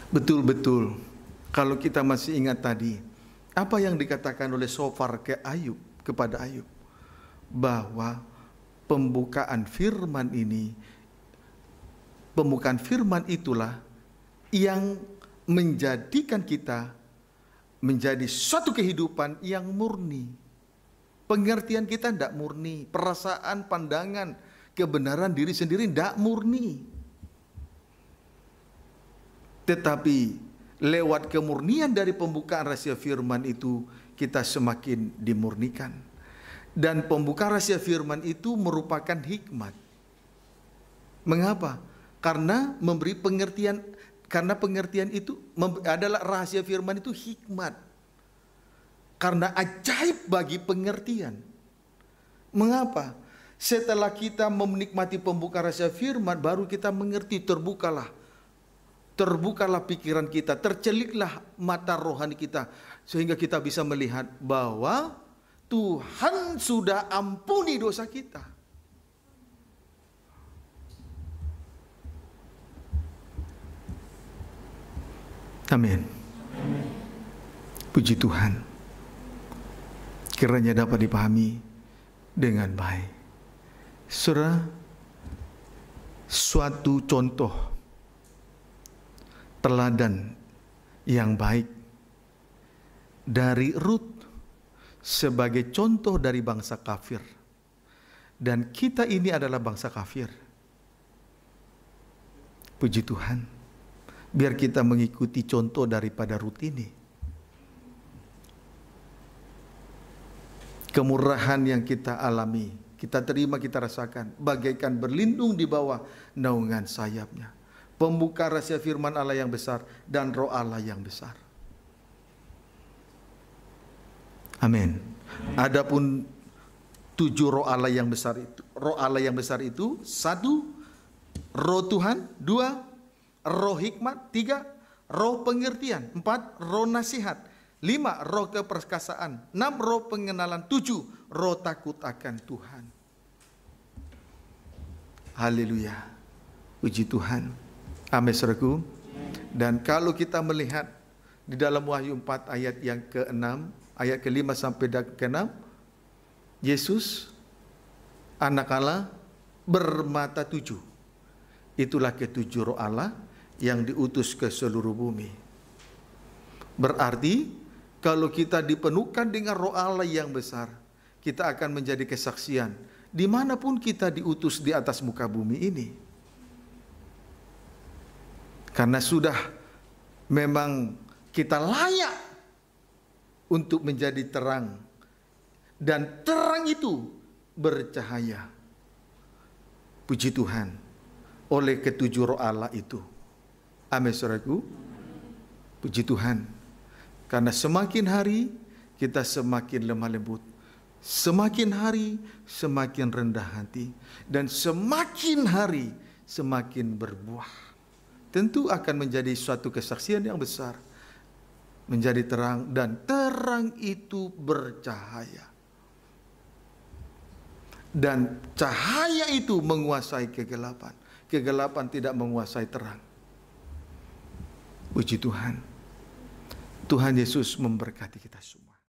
betul-betul kalau kita masih ingat tadi apa yang dikatakan oleh Sofar ke Ayub, kepada Ayub, bahwa pembukaan firman ini, pembukaan firman itulah yang menjadikan kita menjadi suatu kehidupan yang murni. Pengertian kita tidak murni, perasaan, pandangan, kebenaran diri sendiri tidak murni. Tetapi lewat kemurnian dari pembukaan rahasia firman itu kita semakin dimurnikan. Dan pembukaan rahasia firman itu merupakan hikmat. Mengapa? Karena memberi pengertian, karena pengertian itu adalah rahasia firman itu hikmat. Karena ajaib bagi pengertian. Mengapa? Setelah kita menikmati pembukaan rahasia firman, baru kita mengerti, terbukalah pikiran kita, terceliklah mata rohani kita, sehingga kita bisa melihat bahwa Tuhan sudah ampuni dosa kita. Amin. Puji Tuhan. Kiranya dapat dipahami dengan baik. Saudara, suatu contoh teladan yang baik dari Rut sebagai contoh dari bangsa kafir, dan kita ini adalah bangsa kafir. Puji Tuhan, biar kita mengikuti contoh daripada Rut ini. Kemurahan yang kita alami, kita terima, kita rasakan, bagaikan berlindung di bawah naungan sayapnya. Pembuka rahasia firman Allah yang besar dan Roh Allah yang besar. Amin. Adapun 7 roh Allah yang besar itu, roh Allah yang besar itu 1, roh Tuhan, 2, roh hikmat, 3, roh pengertian, 4, roh nasihat, 5, roh keperkasaan, 6, roh pengenalan, 7, roh takut akan Tuhan. Haleluya. Puji Tuhan. Amin, saudaraku. Dan kalau kita melihat di dalam Wahyu 4 ayat yang ke-6, ayat ke-5 sampai ke-6, Yesus, anak Allah, bermata 7. Itulah ke-7 roh Allah yang diutus ke seluruh bumi. Berarti, kalau kita dipenuhkan dengan roh Allah yang besar, kita akan menjadi kesaksian dimanapun kita diutus di atas muka bumi ini. Karena sudah memang kita layak untuk menjadi terang. Dan terang itu bercahaya. Puji Tuhan. Oleh ke-7 roh Allah itu. Amin, saudaraku. Puji Tuhan. Karena semakin hari kita semakin lemah lembut. Semakin hari semakin rendah hati. Dan semakin hari semakin berbuah. Tentu akan menjadi suatu kesaksian yang besar. Menjadi terang, dan terang itu bercahaya. Dan cahaya itu menguasai kegelapan. Kegelapan tidak menguasai terang. Puji Tuhan. Tuhan Yesus memberkati kita semua.